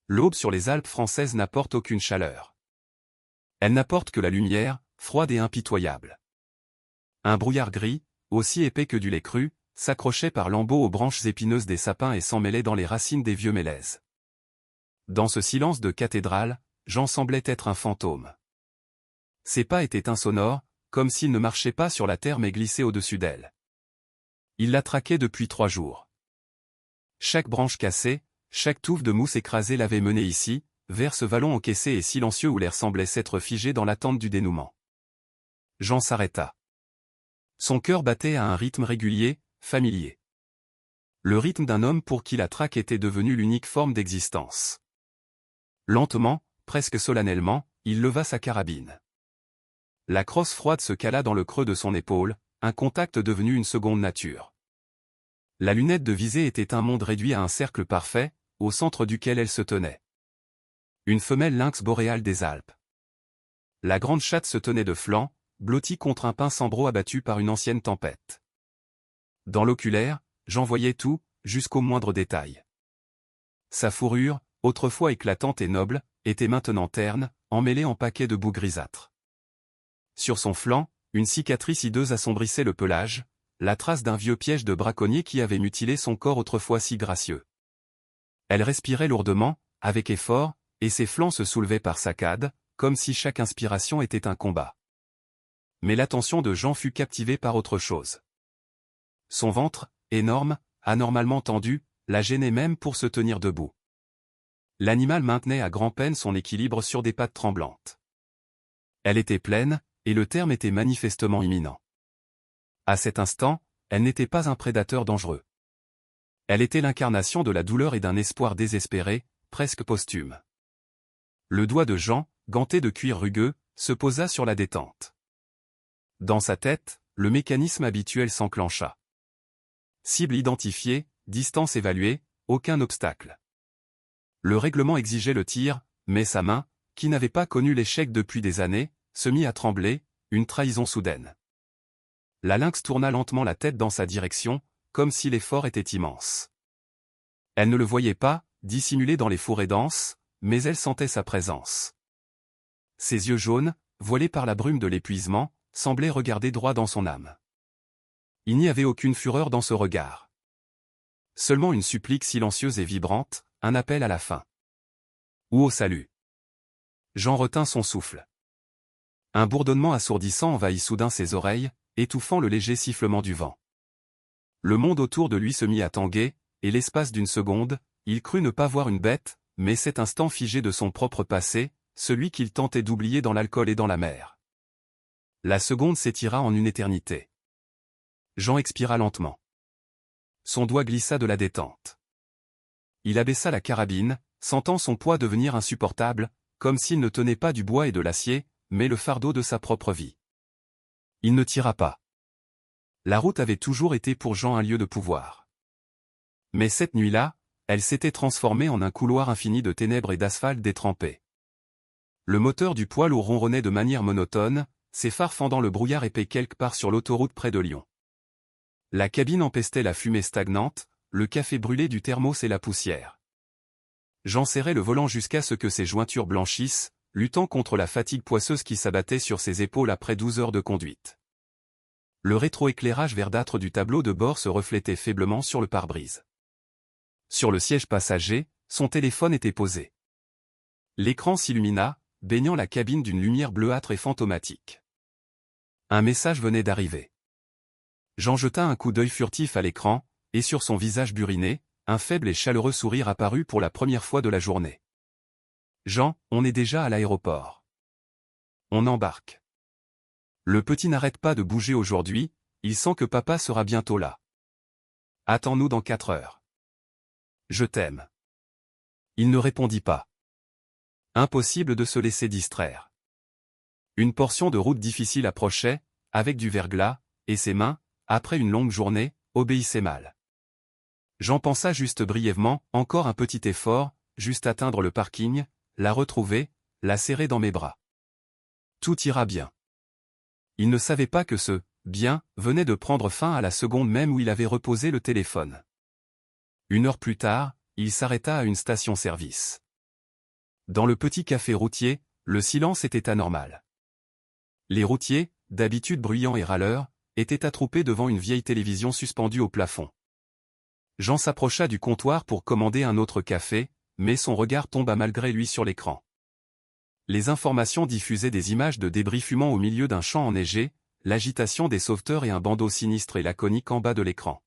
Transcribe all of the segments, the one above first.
l'aube sur les Alpes françaises n'apporte aucune chaleur. Elle n'apporte que la lumière, froide et impitoyable. Un brouillard gris, aussi épais que du lait cru, s'accrochait par lambeaux aux branches épineuses des sapins et s'emmêlait dans les racines des vieux mélèzes. Dans ce silence de cathédrale, Jean semblait être un fantôme. Ses pas étaient insonores, comme s'il ne marchait pas sur la terre mais glissait au-dessus d'elle. Il la traquait depuis 3 jours. Chaque branche cassée, chaque touffe de mousse écrasée l'avait mené ici, vers ce vallon encaissé et silencieux où l'air semblait s'être figé dans l'attente du dénouement. Jean s'arrêta. Son cœur battait à un rythme régulier, familier. Le rythme d'un homme pour qui la traque était devenue l'unique forme d'existence. Lentement, presque solennellement, il leva sa carabine. La crosse froide se cala dans le creux de son épaule, un contact devenu une seconde nature. La lunette de visée était un monde réduit à un cercle parfait, au centre duquel elle se tenait. Une femelle lynx boréale des Alpes. La grande chatte se tenait de flanc, blottie contre un pin sambro abattu par une ancienne tempête. Dans l'oculaire, j'en voyais tout, jusqu'au moindre détail. Sa fourrure, autrefois éclatante et noble, était maintenant terne, emmêlée en paquets de boue grisâtre. Sur son flanc, une cicatrice hideuse assombrissait le pelage, la trace d'un vieux piège de braconnier qui avait mutilé son corps autrefois si gracieux. Elle respirait lourdement, avec effort, et ses flancs se soulevaient par saccades, comme si chaque inspiration était un combat. Mais l'attention de Jean fut captivée par autre chose. Son ventre, énorme, anormalement tendu, la gênait même pour se tenir debout. L'animal maintenait à grand-peine son équilibre sur des pattes tremblantes. Elle était pleine, et le terme était manifestement imminent. À cet instant, elle n'était pas un prédateur dangereux. Elle était l'incarnation de la douleur et d'un espoir désespéré, presque posthume. Le doigt de Jean, ganté de cuir rugueux, se posa sur la détente. Dans sa tête, le mécanisme habituel s'enclencha. Cible identifiée, distance évaluée, aucun obstacle. Le règlement exigeait le tir, mais sa main, qui n'avait pas connu l'échec depuis des années, se mit à trembler, une trahison soudaine. La lynx tourna lentement la tête dans sa direction, comme si l'effort était immense. Elle ne le voyait pas, dissimulé dans les fourrés denses, mais elle sentait sa présence. Ses yeux jaunes, voilés par la brume de l'épuisement, semblaient regarder droit dans son âme. Il n'y avait aucune fureur dans ce regard. Seulement une supplique silencieuse et vibrante, un appel à la fin. Ou au salut. Jean retint son souffle. Un bourdonnement assourdissant envahit soudain ses oreilles, étouffant le léger sifflement du vent. Le monde autour de lui se mit à tanguer, et l'espace d'une seconde, il crut ne pas voir une bête, mais cet instant figé de son propre passé, celui qu'il tentait d'oublier dans l'alcool et dans la mer. La seconde s'étira en une éternité. Jean expira lentement. Son doigt glissa de la détente. Il abaissa la carabine, sentant son poids devenir insupportable, comme s'il ne tenait pas du bois et de l'acier, mais le fardeau de sa propre vie. Il ne tira pas. La route avait toujours été pour Jean un lieu de pouvoir. Mais cette nuit-là, elle s'était transformée en un couloir infini de ténèbres et d'asphalte détrempé. Le moteur du poids lourd ronronnait de manière monotone, ses phares fendant le brouillard épais quelque part sur l'autoroute près de Lyon. La cabine empestait la fumée stagnante, le café brûlé du thermos et la poussière. Jean serrait le volant jusqu'à ce que ses jointures blanchissent, luttant contre la fatigue poisseuse qui s'abattait sur ses épaules après 12 heures de conduite. Le rétroéclairage verdâtre du tableau de bord se reflétait faiblement sur le pare-brise. Sur le siège passager, son téléphone était posé. L'écran s'illumina, baignant la cabine d'une lumière bleuâtre et fantomatique. Un message venait d'arriver. Jean jeta un coup d'œil furtif à l'écran, et sur son visage buriné, un faible et chaleureux sourire apparut pour la première fois de la journée. « Jean, on est déjà à l'aéroport. On embarque. Le petit n'arrête pas de bouger aujourd'hui, il sent que papa sera bientôt là. Attends-nous dans 4 heures. Je t'aime. » Il ne répondit pas. Impossible de se laisser distraire. Une portion de route difficile approchait, avec du verglas, et ses mains, après une longue journée, obéissaient mal. Jean pensa juste brièvement, encore un petit effort, juste atteindre le parking, la retrouver, la serrer dans mes bras. Tout ira bien. Il ne savait pas que ce « bien » venait de prendre fin à la seconde même où il avait reposé le téléphone. 1 heure plus tard, il s'arrêta à une station-service. Dans le petit café routier, le silence était anormal. Les routiers, d'habitude bruyants et râleurs, étaient attroupés devant une vieille télévision suspendue au plafond. Jean s'approcha du comptoir pour commander un autre café, mais son regard tomba malgré lui sur l'écran. Les informations diffusaient des images de débris fumant au milieu d'un champ enneigé, l'agitation des sauveteurs et un bandeau sinistre et laconique en bas de l'écran.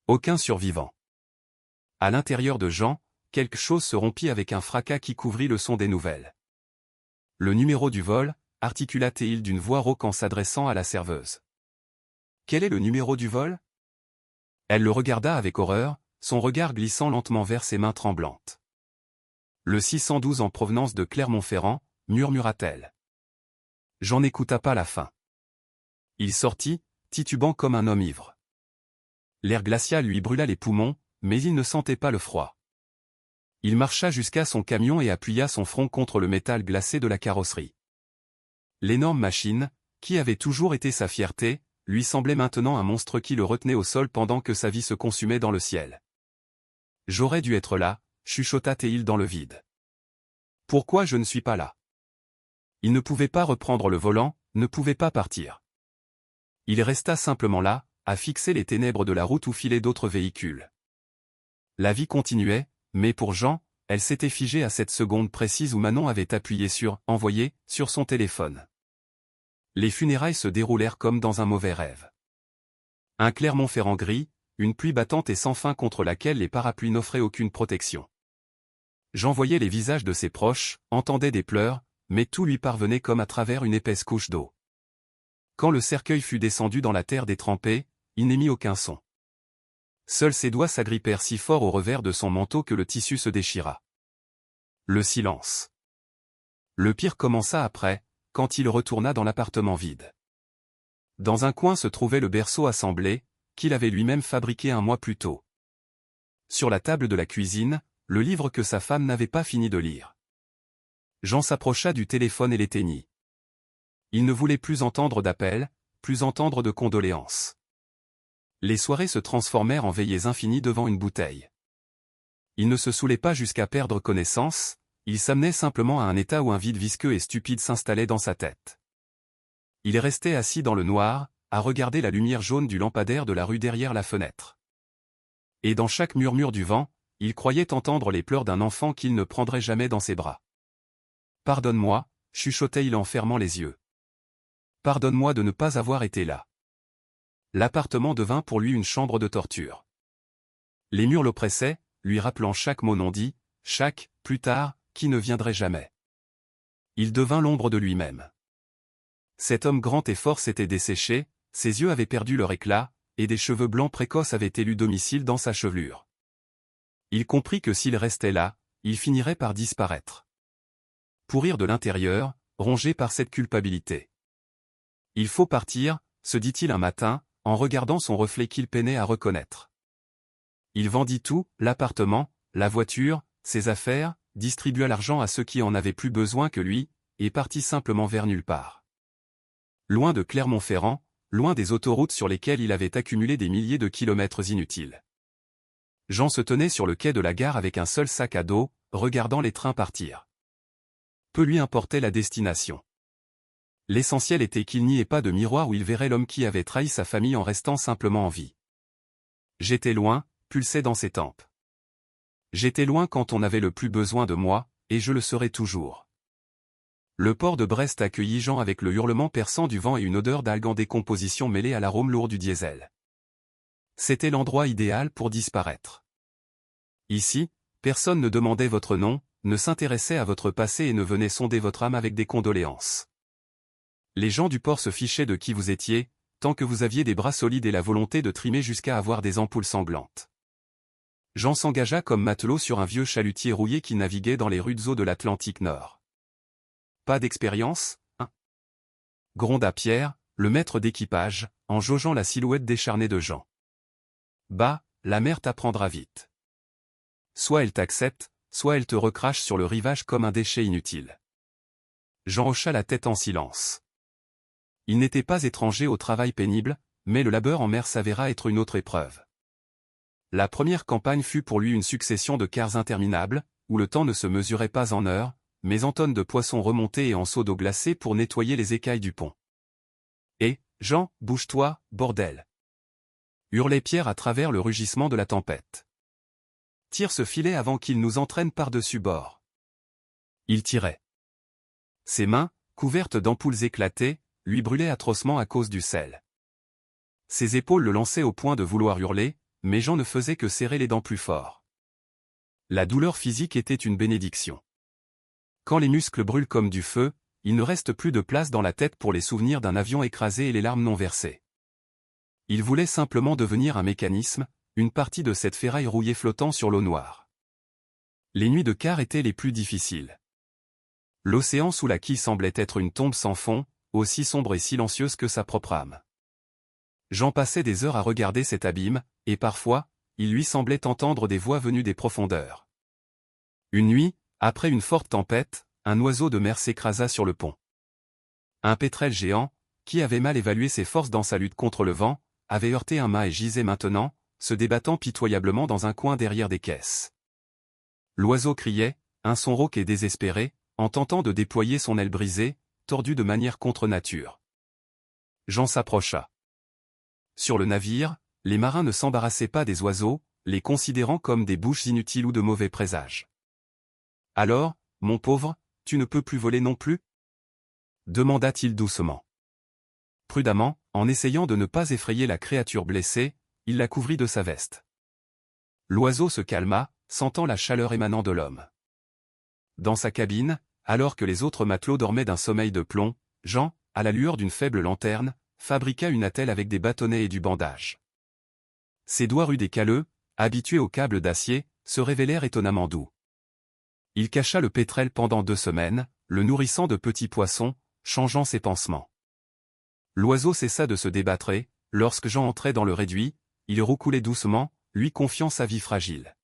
Aucun survivant. À l'intérieur de Jean, quelque chose se rompit avec un fracas qui couvrit le son des nouvelles. Le numéro du vol, articula Théil d'une voix rauque en s'adressant à la serveuse. Quel est le numéro du vol? Elle le regarda avec horreur, son regard glissant lentement vers ses mains tremblantes. Le 612 en provenance de Clermont-Ferrand, murmura-t-elle. Jean n'écouta pas la fin. Il sortit, titubant comme un homme ivre. L'air glacial lui brûla les poumons, mais il ne sentait pas le froid. Il marcha jusqu'à son camion et appuya son front contre le métal glacé de la carrosserie. L'énorme machine, qui avait toujours été sa fierté, lui semblait maintenant un monstre qui le retenait au sol pendant que sa vie se consumait dans le ciel. J'aurais dû être là, chuchota Théil dans le vide. Pourquoi je ne suis pas là? Il ne pouvait pas reprendre le volant, ne pouvait pas partir. Il resta simplement là, à fixer les ténèbres de la route où filaient d'autres véhicules. La vie continuait, mais pour Jean, elle s'était figée à cette seconde précise où Manon avait appuyé sur « Envoyer » sur son téléphone. Les funérailles se déroulèrent comme dans un mauvais rêve. Un Clermont-Ferrand gris, une pluie battante et sans fin contre laquelle les parapluies n'offraient aucune protection. Jean voyait les visages de ses proches, entendait des pleurs, mais tout lui parvenait comme à travers une épaisse couche d'eau. Quand le cercueil fut descendu dans la terre détrempée, il n'émit aucun son. Seuls ses doigts s'agrippèrent si fort au revers de son manteau que le tissu se déchira. Le silence. Le pire commença après, quand il retourna dans l'appartement vide. Dans un coin se trouvait le berceau assemblé, qu'il avait lui-même fabriqué un mois plus tôt. Sur la table de la cuisine, le livre que sa femme n'avait pas fini de lire. Jean s'approcha du téléphone et l'éteignit. Il ne voulait plus entendre d'appels, plus entendre de condoléances. Les soirées se transformèrent en veillées infinies devant une bouteille. Il ne se saoulait pas jusqu'à perdre connaissance, il s'amenait simplement à un état où un vide visqueux et stupide s'installait dans sa tête. Il restait assis dans le noir, à regarder la lumière jaune du lampadaire de la rue derrière la fenêtre. Et dans chaque murmure du vent, il croyait entendre les pleurs d'un enfant qu'il ne prendrait jamais dans ses bras. « Pardonne-moi » chuchotait-il en fermant les yeux. « Pardonne-moi de ne pas avoir été là. » L'appartement devint pour lui une chambre de torture. Les murs l'oppressaient, lui rappelant chaque mot non dit, chaque « plus tard » qui ne viendrait jamais. Il devint l'ombre de lui-même. Cet homme grand et fort s'était desséché, ses yeux avaient perdu leur éclat, et des cheveux blancs précoces avaient élu domicile dans sa chevelure. Il comprit que s'il restait là, il finirait par disparaître. Pourrir de l'intérieur, rongé par cette culpabilité. Il faut partir, se dit-il un matin, en regardant son reflet qu'il peinait à reconnaître. Il vendit tout, l'appartement, la voiture, ses affaires, distribua l'argent à ceux qui en avaient plus besoin que lui, et partit simplement vers nulle part. Loin de Clermont-Ferrand, loin des autoroutes sur lesquelles il avait accumulé des milliers de kilomètres inutiles. Jean se tenait sur le quai de la gare avec un seul sac à dos, regardant les trains partir. Peu lui importait la destination. L'essentiel était qu'il n'y ait pas de miroir où il verrait l'homme qui avait trahi sa famille en restant simplement en vie. J'étais loin, pulsait dans ses tempes. J'étais loin quand on avait le plus besoin de moi, et je le serai toujours. Le port de Brest accueillit Jean avec le hurlement perçant du vent et une odeur d'algues en décomposition mêlée à l'arôme lourd du diesel. C'était l'endroit idéal pour disparaître. Ici, personne ne demandait votre nom, ne s'intéressait à votre passé et ne venait sonder votre âme avec des condoléances. Les gens du port se fichaient de qui vous étiez, tant que vous aviez des bras solides et la volonté de trimer jusqu'à avoir des ampoules sanglantes. Jean s'engagea comme matelot sur un vieux chalutier rouillé qui naviguait dans les rudes eaux de l'Atlantique Nord. Pas d'expérience, hein? Gronda Pierre, le maître d'équipage, en jaugeant la silhouette décharnée de Jean. Bah, la mer t'apprendra vite. Soit elle t'accepte, soit elle te recrache sur le rivage comme un déchet inutile. Jean hocha la tête en silence. Il n'était pas étranger au travail pénible, mais le labeur en mer s'avéra être une autre épreuve. La première campagne fut pour lui une succession de quarts interminables, où le temps ne se mesurait pas en heures, mais en tonnes de poissons remontés et en seaux d'eau glacée pour nettoyer les écailles du pont. « Et, Jean, bouge-toi, bordel !» hurlait Pierre à travers le rugissement de la tempête. « Tire ce filet avant qu'il nous entraîne par-dessus bord. » Il tirait. Ses mains, couvertes d'ampoules éclatées, lui brûlaient atrocement à cause du sel. Ses épaules le lançaient au point de vouloir hurler, mais Jean ne faisait que serrer les dents plus fort. La douleur physique était une bénédiction. Quand les muscles brûlent comme du feu, il ne reste plus de place dans la tête pour les souvenirs d'un avion écrasé et les larmes non versées. Il voulait simplement devenir un mécanisme, une partie de cette ferraille rouillée flottant sur l'eau noire. Les nuits de quart étaient les plus difficiles. L'océan sous la quille semblait être une tombe sans fond, aussi sombre et silencieuse que sa propre âme. Jean passait des heures à regarder cet abîme, et parfois, il lui semblait entendre des voix venues des profondeurs. Une nuit, après une forte tempête, un oiseau de mer s'écrasa sur le pont. Un pétrel géant, qui avait mal évalué ses forces dans sa lutte contre le vent, avait heurté un mât et gisait maintenant, se débattant pitoyablement dans un coin derrière des caisses. L'oiseau criait, un son rauque et désespéré, en tentant de déployer son aile brisée, tordue de manière contre nature. Jean s'approcha. Sur le navire, les marins ne s'embarrassaient pas des oiseaux, les considérant comme des bouches inutiles ou de mauvais présages. « Alors, mon pauvre, tu ne peux plus voler non plus » demanda-t-il doucement. Prudemment, en essayant de ne pas effrayer la créature blessée, il la couvrit de sa veste. L'oiseau se calma, sentant la chaleur émanant de l'homme. Dans sa cabine, alors que les autres matelots dormaient d'un sommeil de plomb, Jean, à la lueur d'une faible lanterne, fabriqua une attelle avec des bâtonnets et du bandage. Ses doigts rudes et calleux, habitués aux câbles d'acier, se révélèrent étonnamment doux. Il cacha le pétrel pendant 2 semaines, le nourrissant de petits poissons, changeant ses pansements. L'oiseau cessa de se débattre et, lorsque Jean entrait dans le réduit, il roucoulait doucement, lui confiant sa vie fragile.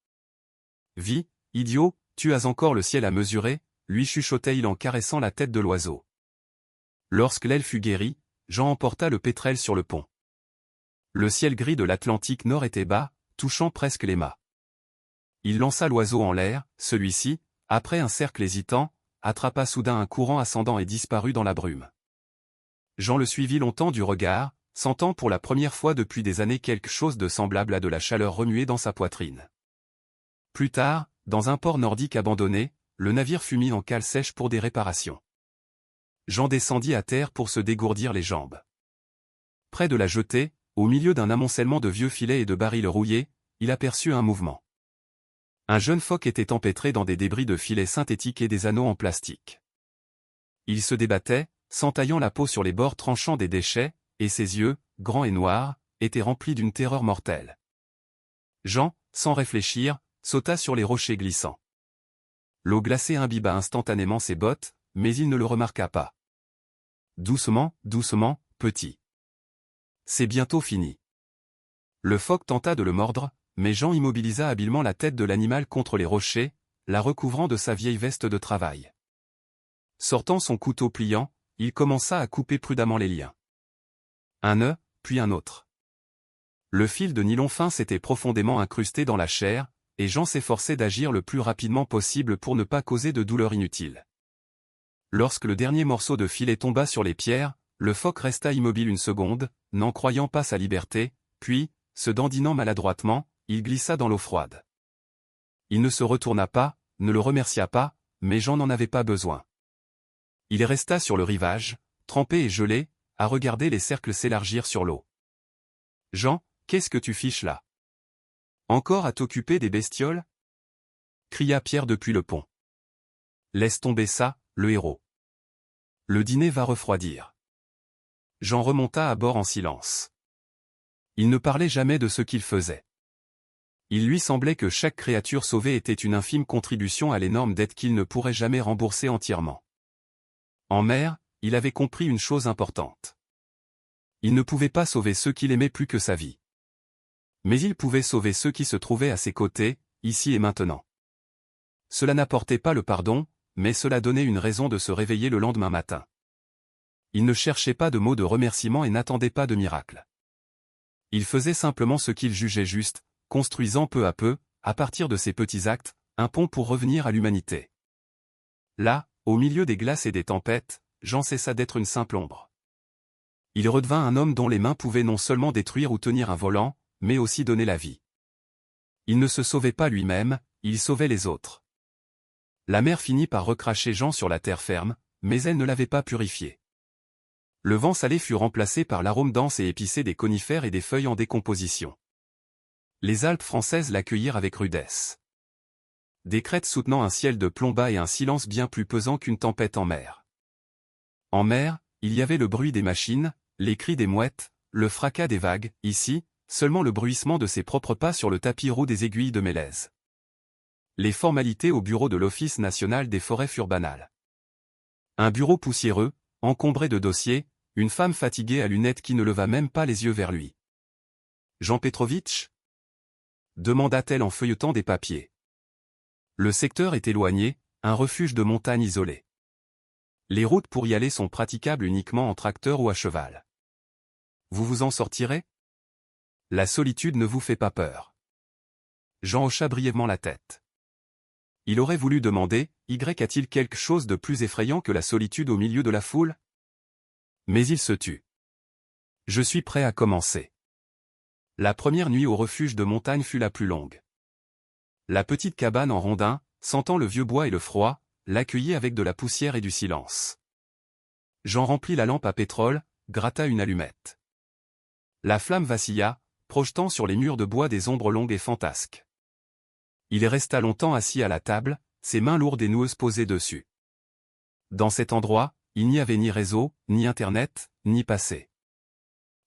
« Vie, idiot, tu as encore le ciel à mesurer » lui chuchotait-il en caressant la tête de l'oiseau. Lorsque l'aile fut guérie, Jean emporta le pétrel sur le pont. Le ciel gris de l'Atlantique Nord était bas, touchant presque les mâts. Il lança l'oiseau en l'air, celui-ci, après un cercle hésitant, attrapa soudain un courant ascendant et disparut dans la brume. Jean le suivit longtemps du regard, sentant pour la première fois depuis des années quelque chose de semblable à de la chaleur remuée dans sa poitrine. Plus tard, dans un port nordique abandonné, le navire fut mis en cale sèche pour des réparations. Jean descendit à terre pour se dégourdir les jambes. Près de la jetée, au milieu d'un amoncellement de vieux filets et de barils rouillés, il aperçut un mouvement. Un jeune phoque était empêtré dans des débris de filets synthétiques et des anneaux en plastique. Il se débattait, s'entaillant la peau sur les bords tranchants des déchets, et ses yeux, grands et noirs, étaient remplis d'une terreur mortelle. Jean, sans réfléchir, sauta sur les rochers glissants. L'eau glacée imbiba instantanément ses bottes, mais il ne le remarqua pas. Doucement, doucement, petit. C'est bientôt fini. Le phoque tenta de le mordre, mais Jean immobilisa habilement la tête de l'animal contre les rochers, la recouvrant de sa vieille veste de travail. Sortant son couteau pliant, il commença à couper prudemment les liens. Un nœud, puis un autre. Le fil de nylon fin s'était profondément incrusté dans la chair, et Jean s'efforçait d'agir le plus rapidement possible pour ne pas causer de douleur inutile. Lorsque le dernier morceau de filet tomba sur les pierres, le phoque resta immobile une seconde, n'en croyant pas sa liberté, puis, se dandinant maladroitement, il glissa dans l'eau froide. Il ne se retourna pas, ne le remercia pas, mais Jean n'en avait pas besoin. Il resta sur le rivage, trempé et gelé, à regarder les cercles s'élargir sur l'eau. « Jean, qu'est-ce que tu fiches là? Encore à t'occuper des bestioles ?» cria Pierre depuis le pont. « Laisse tomber ça, le héros. Le dîner va refroidir. » Jean remonta à bord en silence. Il ne parlait jamais de ce qu'il faisait. Il lui semblait que chaque créature sauvée était une infime contribution à l'énorme dette qu'il ne pourrait jamais rembourser entièrement. En mer, il avait compris une chose importante. Il ne pouvait pas sauver ceux qu'il aimait plus que sa vie. Mais il pouvait sauver ceux qui se trouvaient à ses côtés, ici et maintenant. Cela n'apportait pas le pardon, mais cela donnait une raison de se réveiller le lendemain matin. Il ne cherchait pas de mots de remerciement et n'attendait pas de miracle. Il faisait simplement ce qu'il jugeait juste, construisant peu à peu, à partir de ses petits actes, un pont pour revenir à l'humanité. Là, au milieu des glaces et des tempêtes, Jean cessa d'être une simple ombre. Il redevint un homme dont les mains pouvaient non seulement détruire ou tenir un volant, mais aussi donner la vie. Il ne se sauvait pas lui-même, il sauvait les autres. La mer finit par recracher Jean sur la terre ferme, mais elle ne l'avait pas purifié. Le vent salé fut remplacé par l'arôme dense et épicé des conifères et des feuilles en décomposition. Les Alpes françaises l'accueillirent avec rudesse. Des crêtes soutenant un ciel de plomb bas et un silence bien plus pesant qu'une tempête en mer. En mer, il y avait le bruit des machines, les cris des mouettes, le fracas des vagues, ici, seulement le bruissement de ses propres pas sur le tapis roux des aiguilles de mélèze. Les formalités au bureau de l'Office national des forêts furent banales. Un bureau poussiéreux, encombré de dossiers, une femme fatiguée à lunettes qui ne leva même pas les yeux vers lui. « Jean Petrovitch » demanda-t-elle en feuilletant des papiers. Le secteur est éloigné, un refuge de montagne isolé. Les routes pour y aller sont praticables uniquement en tracteur ou à cheval. Vous vous en sortirez? La solitude ne vous fait pas peur. Jean hocha brièvement la tête. Il aurait voulu demander, a-t-il quelque chose de plus effrayant que la solitude au milieu de la foule? Mais il se tut. Je suis prêt à commencer. La première nuit au refuge de montagne fut la plus longue. La petite cabane en rondin, sentant le vieux bois et le froid, l'accueillit avec de la poussière et du silence. Jean remplit la lampe à pétrole, gratta une allumette. La flamme vacilla, projetant sur les murs de bois des ombres longues et fantasques. Il resta longtemps assis à la table, ses mains lourdes et noueuses posées dessus. Dans cet endroit, il n'y avait ni réseau, ni internet, ni passé.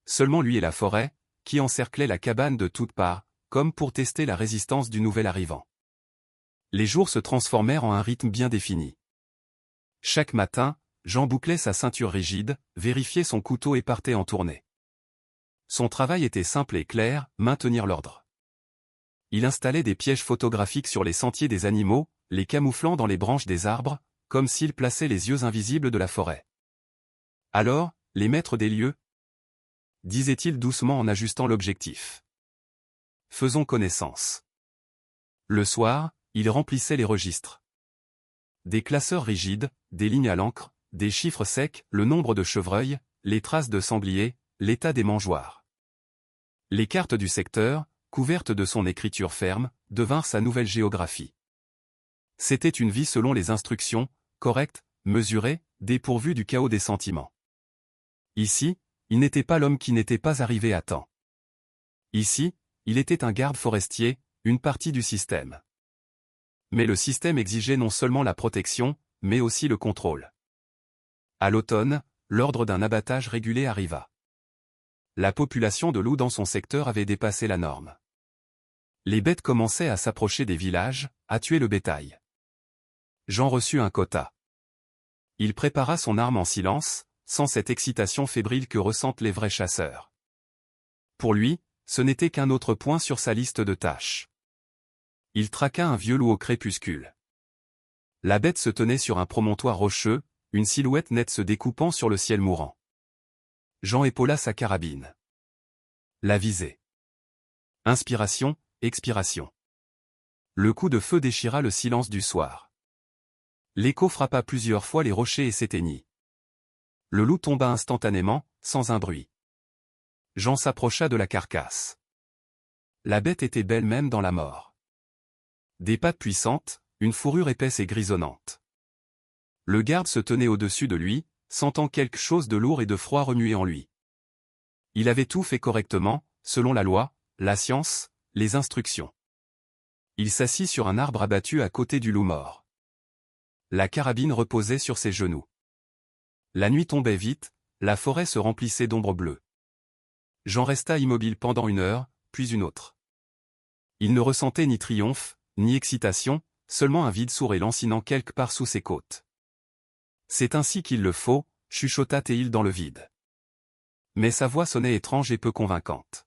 Seulement lui et la forêt, qui encerclait la cabane de toutes parts, comme pour tester la résistance du nouvel arrivant. Les jours se transformèrent en un rythme bien défini. Chaque matin, Jean bouclait sa ceinture rigide, vérifiait son couteau et partait en tournée. Son travail était simple et clair, maintenir l'ordre. Il installait des pièges photographiques sur les sentiers des animaux, les camouflant dans les branches des arbres, comme s'il plaçait les yeux invisibles de la forêt. Alors, les maîtres des lieux, disait-il doucement en ajustant l'objectif. Faisons connaissance. Le soir, il remplissait les registres. Des classeurs rigides, des lignes à l'encre, des chiffres secs, le nombre de chevreuils, les traces de sangliers, l'état des mangeoires. Les cartes du secteur, couvertes de son écriture ferme, devinrent sa nouvelle géographie. C'était une vie selon les instructions, correcte, mesurée, dépourvue du chaos des sentiments. Ici, il n'était pas l'homme qui n'était pas arrivé à temps. Ici, il était un garde forestier, une partie du système. Mais le système exigeait non seulement la protection, mais aussi le contrôle. À l'automne, l'ordre d'un abattage régulé arriva. La population de loups dans son secteur avait dépassé la norme. Les bêtes commençaient à s'approcher des villages, à tuer le bétail. Jean reçut un quota. Il prépara son arme en silence, sans cette excitation fébrile que ressentent les vrais chasseurs. Pour lui, ce n'était qu'un autre point sur sa liste de tâches. Il traqua un vieux loup au crépuscule. La bête se tenait sur un promontoire rocheux, une silhouette nette se découpant sur le ciel mourant. Jean épaula sa carabine. La visée. Inspiration, expiration. Le coup de feu déchira le silence du soir. L'écho frappa plusieurs fois les rochers et s'éteignit. Le loup tomba instantanément, sans un bruit. Jean s'approcha de la carcasse. La bête était belle même dans la mort. Des pattes puissantes, une fourrure épaisse et grisonnante. Le garde se tenait au-dessus de lui, sentant quelque chose de lourd et de froid remuer en lui. Il avait tout fait correctement, selon la loi, la science, les instructions. Il s'assit sur un arbre abattu à côté du loup mort. La carabine reposait sur ses genoux. La nuit tombait vite, la forêt se remplissait d'ombres bleues. Jean resta immobile pendant une heure, puis une autre. Il ne ressentait ni triomphe, ni excitation, seulement un vide sourd et lancinant quelque part sous ses côtes. C'est ainsi qu'il le faut, chuchota-t-il dans le vide. Mais sa voix sonnait étrange et peu convaincante.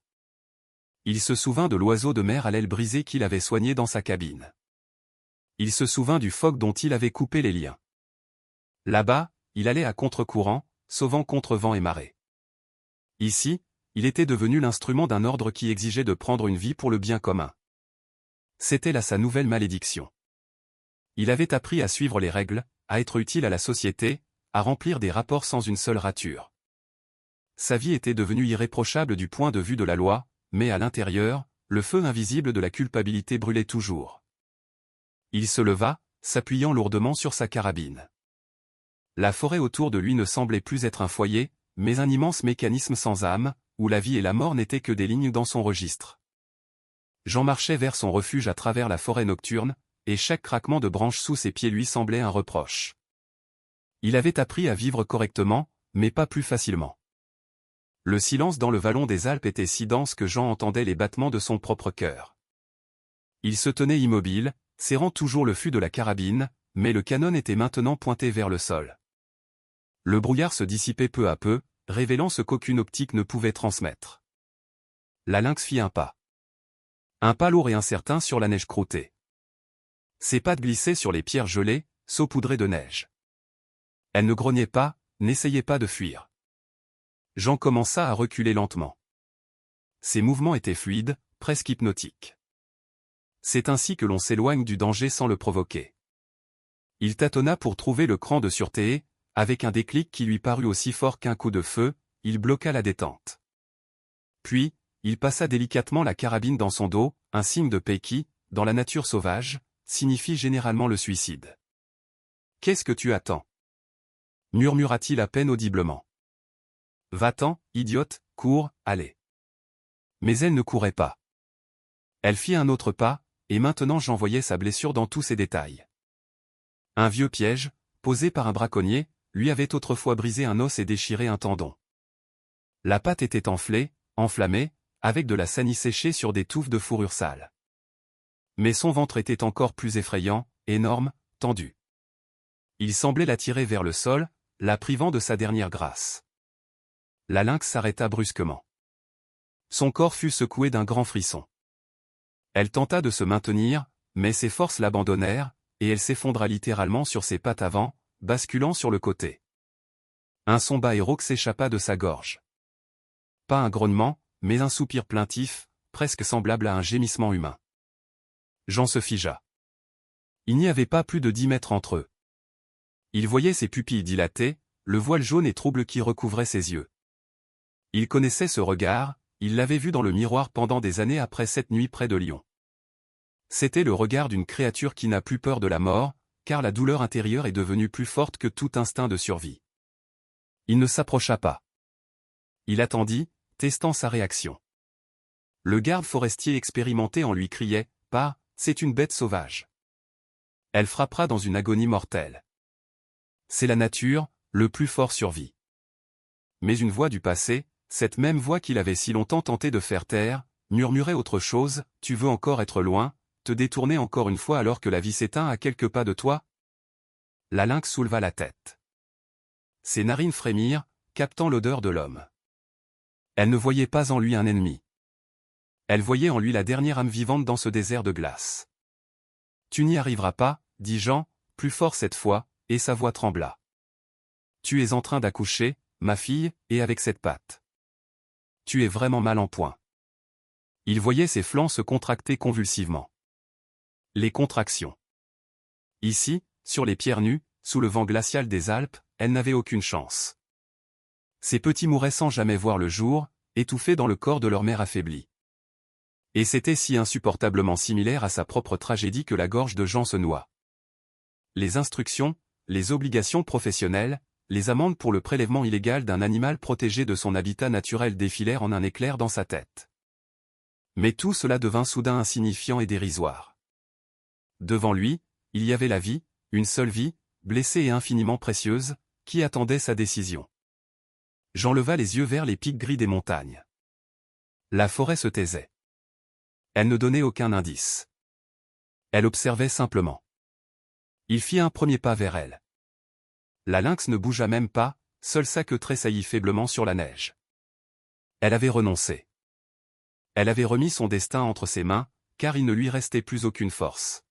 Il se souvint de l'oiseau de mer à l'aile brisée qu'il avait soigné dans sa cabine. Il se souvint du phoque dont il avait coupé les liens. Là-bas, il allait à contre-courant, sauvant contre vent et marée. Ici, il était devenu l'instrument d'un ordre qui exigeait de prendre une vie pour le bien commun. C'était là sa nouvelle malédiction. Il avait appris à suivre les règles, à être utile à la société, à remplir des rapports sans une seule rature. Sa vie était devenue irréprochable du point de vue de la loi, mais à l'intérieur, le feu invisible de la culpabilité brûlait toujours. Il se leva, s'appuyant lourdement sur sa carabine. La forêt autour de lui ne semblait plus être un foyer, mais un immense mécanisme sans âme, où la vie et la mort n'étaient que des lignes dans son registre. Jean marchait vers son refuge à travers la forêt nocturne, et chaque craquement de branches sous ses pieds lui semblait un reproche. Il avait appris à vivre correctement, mais pas plus facilement. Le silence dans le vallon des Alpes était si dense que Jean entendait les battements de son propre cœur. Il se tenait immobile, serrant toujours le fût de la carabine, mais le canon était maintenant pointé vers le sol. Le brouillard se dissipait peu à peu, révélant ce qu'aucune optique ne pouvait transmettre. La lynx fit un pas. Un pas lourd et incertain sur la neige croûtée. Ses pattes glissaient sur les pierres gelées, saupoudrées de neige. Elle ne grognait pas, n'essayait pas de fuir. Jean commença à reculer lentement. Ses mouvements étaient fluides, presque hypnotiques. C'est ainsi que l'on s'éloigne du danger sans le provoquer. Il tâtonna pour trouver le cran de sûreté et, avec un déclic qui lui parut aussi fort qu'un coup de feu, il bloqua la détente. Puis, il passa délicatement la carabine dans son dos, un signe de paix qui, dans la nature sauvage, signifie généralement le suicide. « Qu'est-ce que tu attends » murmura-t-il à peine audiblement. « Va-t'en, idiote, cours, allez. » Mais elle ne courait pas. Elle fit un autre pas, et maintenant Jean voyait sa blessure dans tous ses détails. Un vieux piège, posé par un braconnier, lui avait autrefois brisé un os et déchiré un tendon. La patte était enflée, enflammée, avec de la sanie séchée sur des touffes de fourrure sale. Mais son ventre était encore plus effrayant, énorme, tendu. Il semblait la tirer vers le sol, la privant de sa dernière grâce. La lynx s'arrêta brusquement. Son corps fut secoué d'un grand frisson. Elle tenta de se maintenir, mais ses forces l'abandonnèrent, et elle s'effondra littéralement sur ses pattes avant, basculant sur le côté. Un son bas et rauque s'échappa de sa gorge. Pas un grognement, mais un soupir plaintif, presque semblable à un gémissement humain. Jean se figea. Il n'y avait pas plus de 10 mètres entre eux. Il voyait ses pupilles dilatées, le voile jaune et trouble qui recouvrait ses yeux. Il connaissait ce regard, il l'avait vu dans le miroir pendant des années après cette nuit près de Lyon. C'était le regard d'une créature qui n'a plus peur de la mort, car la douleur intérieure est devenue plus forte que tout instinct de survie. Il ne s'approcha pas. Il attendit, testant sa réaction. Le garde forestier expérimenté en lui criait « Pas, c'est une bête sauvage. » Elle frappera dans une agonie mortelle. C'est la nature, le plus fort survit. Mais une voix du passé, cette même voix qu'il avait si longtemps tenté de faire taire, murmurait autre chose, « Tu veux encore être loin, te détourner encore une fois alors que la vie s'éteint à quelques pas de toi ?» La lynx souleva la tête. Ses narines frémirent, captant l'odeur de l'homme. Elle ne voyait pas en lui un ennemi. Elle voyait en lui la dernière âme vivante dans ce désert de glace. « Tu n'y arriveras pas, » dit Jean, plus fort cette fois, et sa voix trembla. « Tu es en train d'accoucher, ma fille, et avec cette patte. Tu es vraiment mal en point. » Il voyait ses flancs se contracter convulsivement. Les contractions. Ici, sur les pierres nues, sous le vent glacial des Alpes, elle n'avait aucune chance. Ses petits mouraient sans jamais voir le jour, étouffés dans le corps de leur mère affaiblie. Et c'était si insupportablement similaire à sa propre tragédie que la gorge de Jean se noua. Les instructions, les obligations professionnelles, les amendes pour le prélèvement illégal d'un animal protégé de son habitat naturel défilèrent en un éclair dans sa tête. Mais tout cela devint soudain insignifiant et dérisoire. Devant lui, il y avait la vie, une seule vie, blessée et infiniment précieuse, qui attendait sa décision. Jean leva les yeux vers les pics gris des montagnes. La forêt se taisait. Elle ne donnait aucun indice. Elle observait simplement. Il fit un premier pas vers elle. La lynx ne bougea même pas, seule sa queue tressaillit faiblement sur la neige. Elle avait renoncé. Elle avait remis son destin entre ses mains, car il ne lui restait plus aucune force.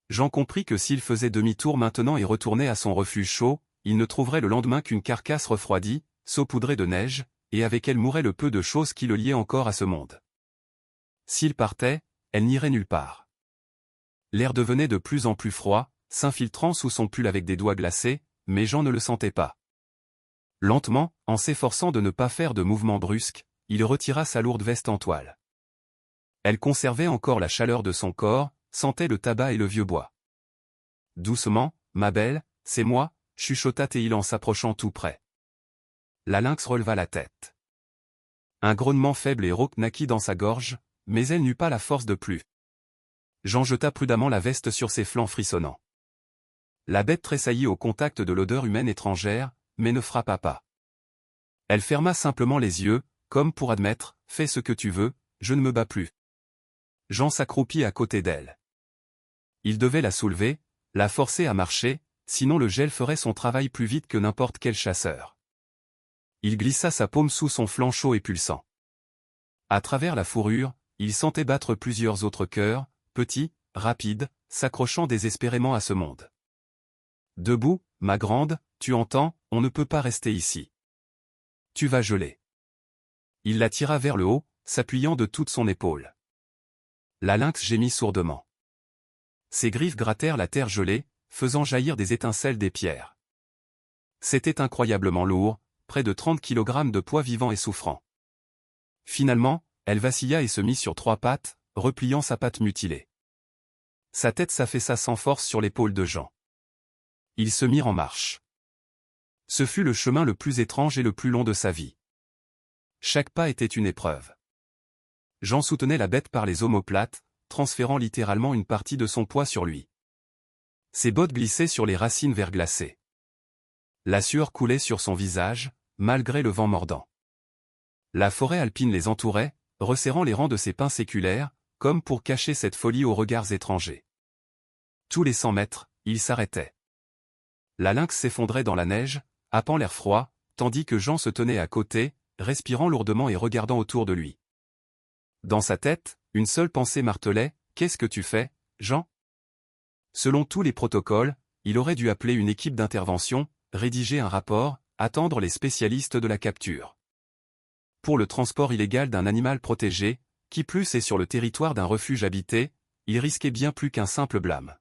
Jean comprit que s'il faisait demi-tour maintenant et retournait à son refuge chaud, il ne trouverait le lendemain qu'une carcasse refroidie, saupoudrée de neige, et avec elle mourait le peu de choses qui le liaient encore à ce monde. S'il partait, elle n'irait nulle part. L'air devenait de plus en plus froid, s'infiltrant sous son pull avec des doigts glacés, mais Jean ne le sentait pas. Lentement, en s'efforçant de ne pas faire de mouvements brusques, il retira sa lourde veste en toile. Elle conservait encore la chaleur de son corps, sentait le tabac et le vieux bois. Doucement, ma belle, c'est moi, chuchota Théil en s'approchant tout près. La lynx releva la tête. Un grognement faible et rauque naquit dans sa gorge, mais elle n'eut pas la force de plus. Jean jeta prudemment la veste sur ses flancs frissonnants. La bête tressaillit au contact de l'odeur humaine étrangère, mais ne frappa pas. Elle ferma simplement les yeux, comme pour admettre, « Fais ce que tu veux, je ne me bats plus. » Jean s'accroupit à côté d'elle. Il devait la soulever, la forcer à marcher, sinon le gel ferait son travail plus vite que n'importe quel chasseur. Il glissa sa paume sous son flanc chaud et pulsant. À travers la fourrure, il sentait battre plusieurs autres cœurs, petits, rapides, s'accrochant désespérément à ce monde. Debout, ma grande, tu entends, on ne peut pas rester ici. Tu vas geler. Il la tira vers le haut, s'appuyant de toute son épaule. La lynx gémit sourdement. Ses griffes grattèrent la terre gelée, faisant jaillir des étincelles des pierres. C'était incroyablement lourd, près de 30 kg de poids vivant et souffrant. Finalement, elle vacilla et se mit sur 3 pattes, repliant sa patte mutilée. Sa tête s'affaissa sans force sur l'épaule de Jean. Ils se mirent en marche. Ce fut le chemin le plus étrange et le plus long de sa vie. Chaque pas était une épreuve. Jean soutenait la bête par les omoplates, transférant littéralement une partie de son poids sur lui. Ses bottes glissaient sur les racines verglacées. La sueur coulait sur son visage, malgré le vent mordant. La forêt alpine les entourait, resserrant les rangs de ses pins séculaires, comme pour cacher cette folie aux regards étrangers. Tous les 100 mètres, il s'arrêtait. La lynx s'effondrait dans la neige, happant l'air froid, tandis que Jean se tenait à côté, respirant lourdement et regardant autour de lui. Dans sa tête, une seule pensée martelait, « Qu'est-ce que tu fais, Jean ?» Selon tous les protocoles, il aurait dû appeler une équipe d'intervention, rédiger un rapport, attendre les spécialistes de la capture. Pour le transport illégal d'un animal protégé, qui plus est sur le territoire d'un refuge habité, il risquait bien plus qu'un simple blâme.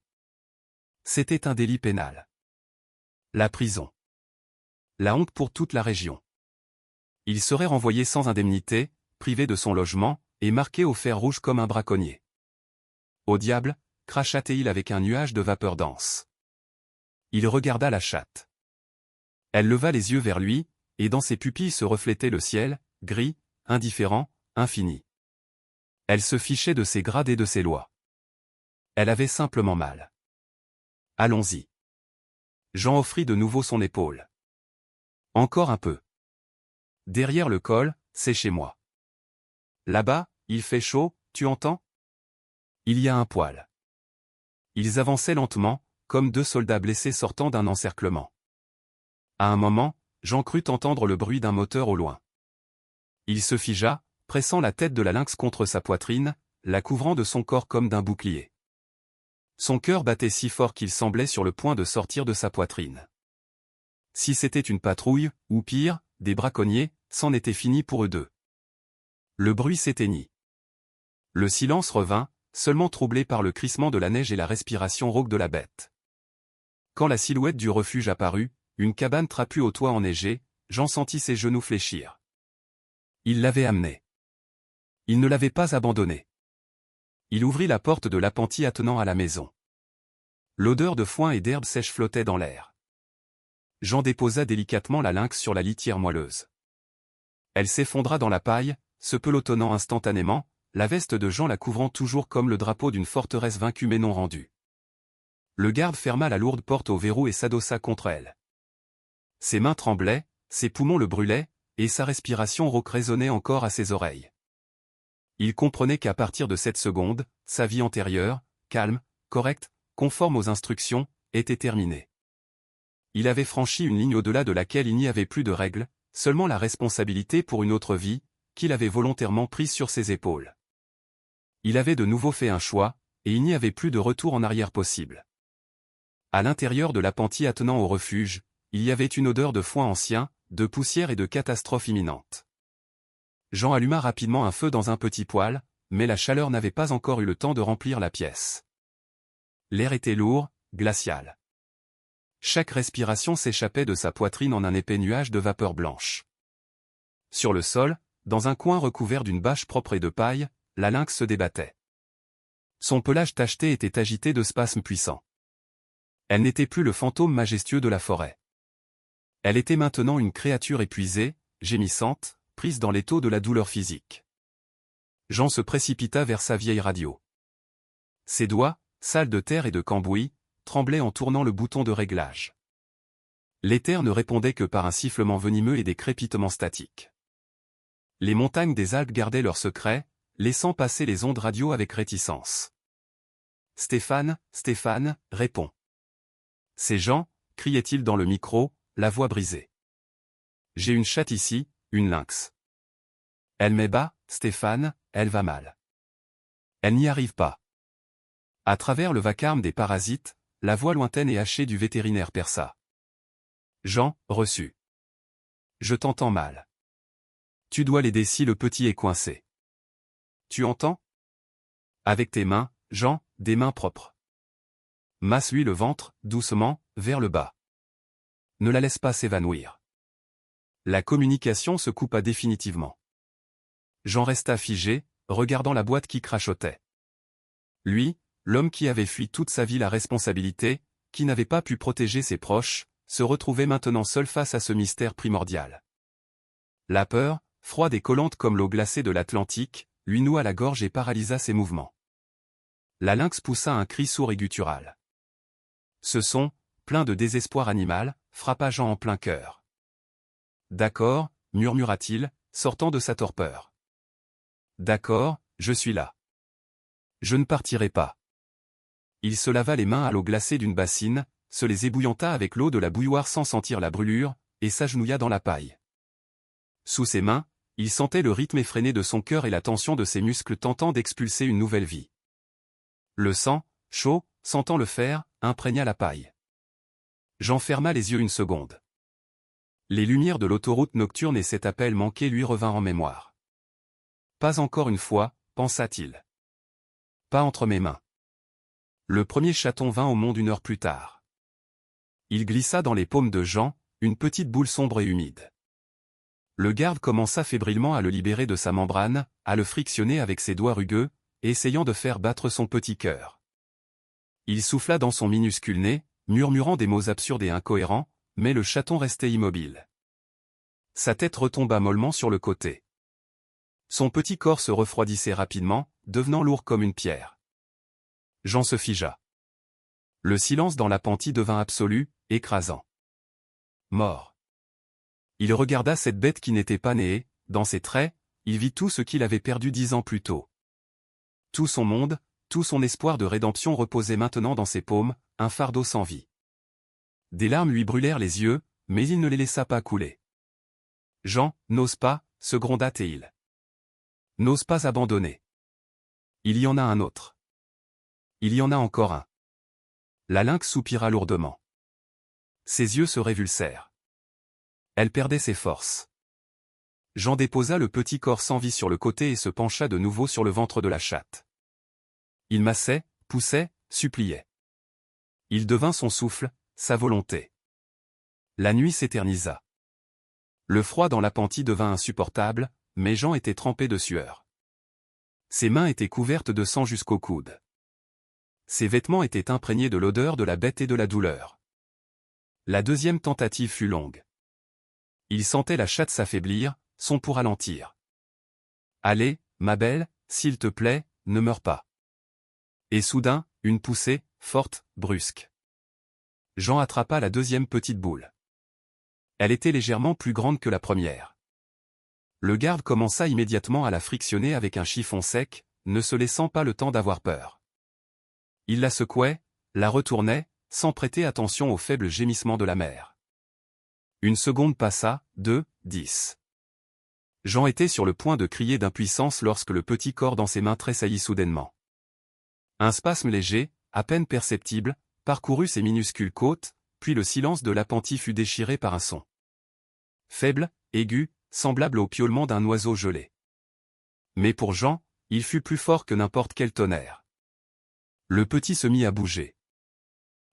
C'était un délit pénal. La prison. La honte pour toute la région. Il serait renvoyé sans indemnité, privé de son logement, et marqué au fer rouge comme un braconnier. Au diable, cracha Théil avec un nuage de vapeur dense. Il regarda la chatte. Elle leva les yeux vers lui, et dans ses pupilles se reflétait le ciel, gris, indifférent, infini. Elle se fichait de ses grades et de ses lois. Elle avait simplement mal. Allons-y. Jean offrit de nouveau son épaule. Encore un peu. Derrière le col, c'est chez moi. Là-bas, il fait chaud, tu entends? Il y a un poêle. Ils avançaient lentement, comme 2 soldats blessés sortant d'un encerclement. À un moment, Jean crut entendre le bruit d'un moteur au loin. Il se figea, pressant la tête de la lynx contre sa poitrine, la couvrant de son corps comme d'un bouclier. Son cœur battait si fort qu'il semblait sur le point de sortir de sa poitrine. Si c'était une patrouille, ou pire, des braconniers, c'en était fini pour eux deux. Le bruit s'éteignit. Le silence revint, seulement troublé par le crissement de la neige et la respiration rauque de la bête. Quand la silhouette du refuge apparut, une cabane trapue au toit enneigé, Jean sentit ses genoux fléchir. Il l'avait amené. Il ne l'avait pas abandonné. Il ouvrit la porte de l'appentis attenant à la maison. L'odeur de foin et d'herbe sèche flottait dans l'air. Jean déposa délicatement la lynx sur la litière moelleuse. Elle s'effondra dans la paille, se pelotonnant instantanément, la veste de Jean la couvrant toujours comme le drapeau d'une forteresse vaincue mais non rendue. Le garde ferma la lourde porte au verrou et s'adossa contre elle. Ses mains tremblaient, ses poumons le brûlaient, et sa respiration rauque résonnait encore à ses oreilles. Il comprenait qu'à partir de cette seconde, sa vie antérieure, calme, correcte, conforme aux instructions, était terminée. Il avait franchi une ligne au-delà de laquelle il n'y avait plus de règles, seulement la responsabilité pour une autre vie, qu'il avait volontairement prise sur ses épaules. Il avait de nouveau fait un choix, et il n'y avait plus de retour en arrière possible. À l'intérieur de l'appentis attenant au refuge, il y avait une odeur de foin ancien, de poussière et de catastrophe imminente. Jean alluma rapidement un feu dans un petit poêle, mais la chaleur n'avait pas encore eu le temps de remplir la pièce. L'air était lourd, glacial. Chaque respiration s'échappait de sa poitrine en un épais nuage de vapeur blanche. Sur le sol, dans un coin recouvert d'une bâche propre et de paille, la lynx se débattait. Son pelage tacheté était agité de spasmes puissants. Elle n'était plus le fantôme majestueux de la forêt. Elle était maintenant une créature épuisée, gémissante, prise dans l'étau de la douleur physique. Jean se précipita vers sa vieille radio. Ses doigts, sales de terre et de cambouis, tremblaient en tournant le bouton de réglage. L'éther ne répondait que par un sifflement venimeux et des crépitements statiques. Les montagnes des Alpes gardaient leur secret, laissant passer les ondes radio avec réticence. « Stéphane, Stéphane, réponds. » « C'est Jean, » criait-il dans le micro, la voix brisée. « J'ai une chatte ici, une lynx. Elle met bas, Stéphane, elle va mal. Elle n'y arrive pas. » À travers le vacarme des parasites, la voix lointaine et hachée du vétérinaire perça. « Jean, reçu. Je t'entends mal. Tu dois l'aider si le petit est coincé. Tu entends? Avec tes mains, Jean, des mains propres. Masse-lui le ventre, doucement, vers le bas. Ne la laisse pas s'évanouir. » La communication se coupa définitivement. Jean resta figé, regardant la boîte qui crachotait. Lui, l'homme qui avait fui toute sa vie la responsabilité, qui n'avait pas pu protéger ses proches, se retrouvait maintenant seul face à ce mystère primordial. La peur, froide et collante comme l'eau glacée de l'Atlantique, lui noua la gorge et paralysa ses mouvements. La lynx poussa un cri sourd et guttural. Ce son, plein de désespoir animal, frappa Jean en plein cœur. « D'accord, » murmura-t-il, sortant de sa torpeur. « D'accord, je suis là. Je ne partirai pas. » Il se lava les mains à l'eau glacée d'une bassine, se les ébouillanta avec l'eau de la bouilloire sans sentir la brûlure, et s'agenouilla dans la paille. Sous ses mains, il sentait le rythme effréné de son cœur et la tension de ses muscles tentant d'expulser une nouvelle vie. Le sang, chaud, sentant le fer, imprégna la paille. Jean ferma les yeux une seconde. Les lumières de l'autoroute nocturne et cet appel manqué lui revinrent en mémoire. Pas encore une fois, pensa-t-il. Pas entre mes mains. Le premier chaton vint au monde une heure plus tard. Il glissa dans les paumes de Jean, une petite boule sombre et humide. Le garde commença fébrilement à le libérer de sa membrane, à le frictionner avec ses doigts rugueux, essayant de faire battre son petit cœur. Il souffla dans son minuscule nez, murmurant des mots absurdes et incohérents, mais le chaton restait immobile. Sa tête retomba mollement sur le côté. Son petit corps se refroidissait rapidement, devenant lourd comme une pierre. Jean se figea. Le silence dans l'appentis devint absolu, écrasant. Mort. Il regarda cette bête qui n'était pas née, dans ses traits, il vit tout ce qu'il avait perdu 10 ans plus tôt. Tout son monde, tout son espoir de rédemption reposait maintenant dans ses paumes, un fardeau sans vie. Des larmes lui brûlèrent les yeux, mais il ne les laissa pas couler. Jean, n'ose pas, se gronda-t-il. N'ose pas abandonner. Il y en a un autre. Il y en a encore un. La lynx soupira lourdement. Ses yeux se révulsèrent. Elle perdait ses forces. Jean déposa le petit corps sans vie sur le côté et se pencha de nouveau sur le ventre de la chatte. Il massait, poussait, suppliait. Il devint son souffle, sa volonté. La nuit s'éternisa. Le froid dans l'appentis devint insupportable, mais Jean était trempé de sueur. Ses mains étaient couvertes de sang jusqu'au coude. Ses vêtements étaient imprégnés de l'odeur de la bête et de la douleur. La deuxième tentative fut longue. Il sentait la chatte s'affaiblir, son pouls ralentir. « Allez, ma belle, s'il te plaît, ne meurs pas. » Et soudain, une poussée, forte, brusque. Jean attrapa la deuxième petite boule. Elle était légèrement plus grande que la première. Le garde commença immédiatement à la frictionner avec un chiffon sec, ne se laissant pas le temps d'avoir peur. Il la secouait, la retournait, sans prêter attention aux faibles gémissements de la mère. Une seconde passa, 2, 10. Jean était sur le point de crier d'impuissance lorsque le petit corps dans ses mains tressaillit soudainement. Un spasme léger, à peine perceptible, parcourut ses minuscules côtes, puis le silence de l'appentis fut déchiré par un son. Faible, aigu, semblable au piaulement d'un oiseau gelé. Mais pour Jean, il fut plus fort que n'importe quel tonnerre. Le petit se mit à bouger.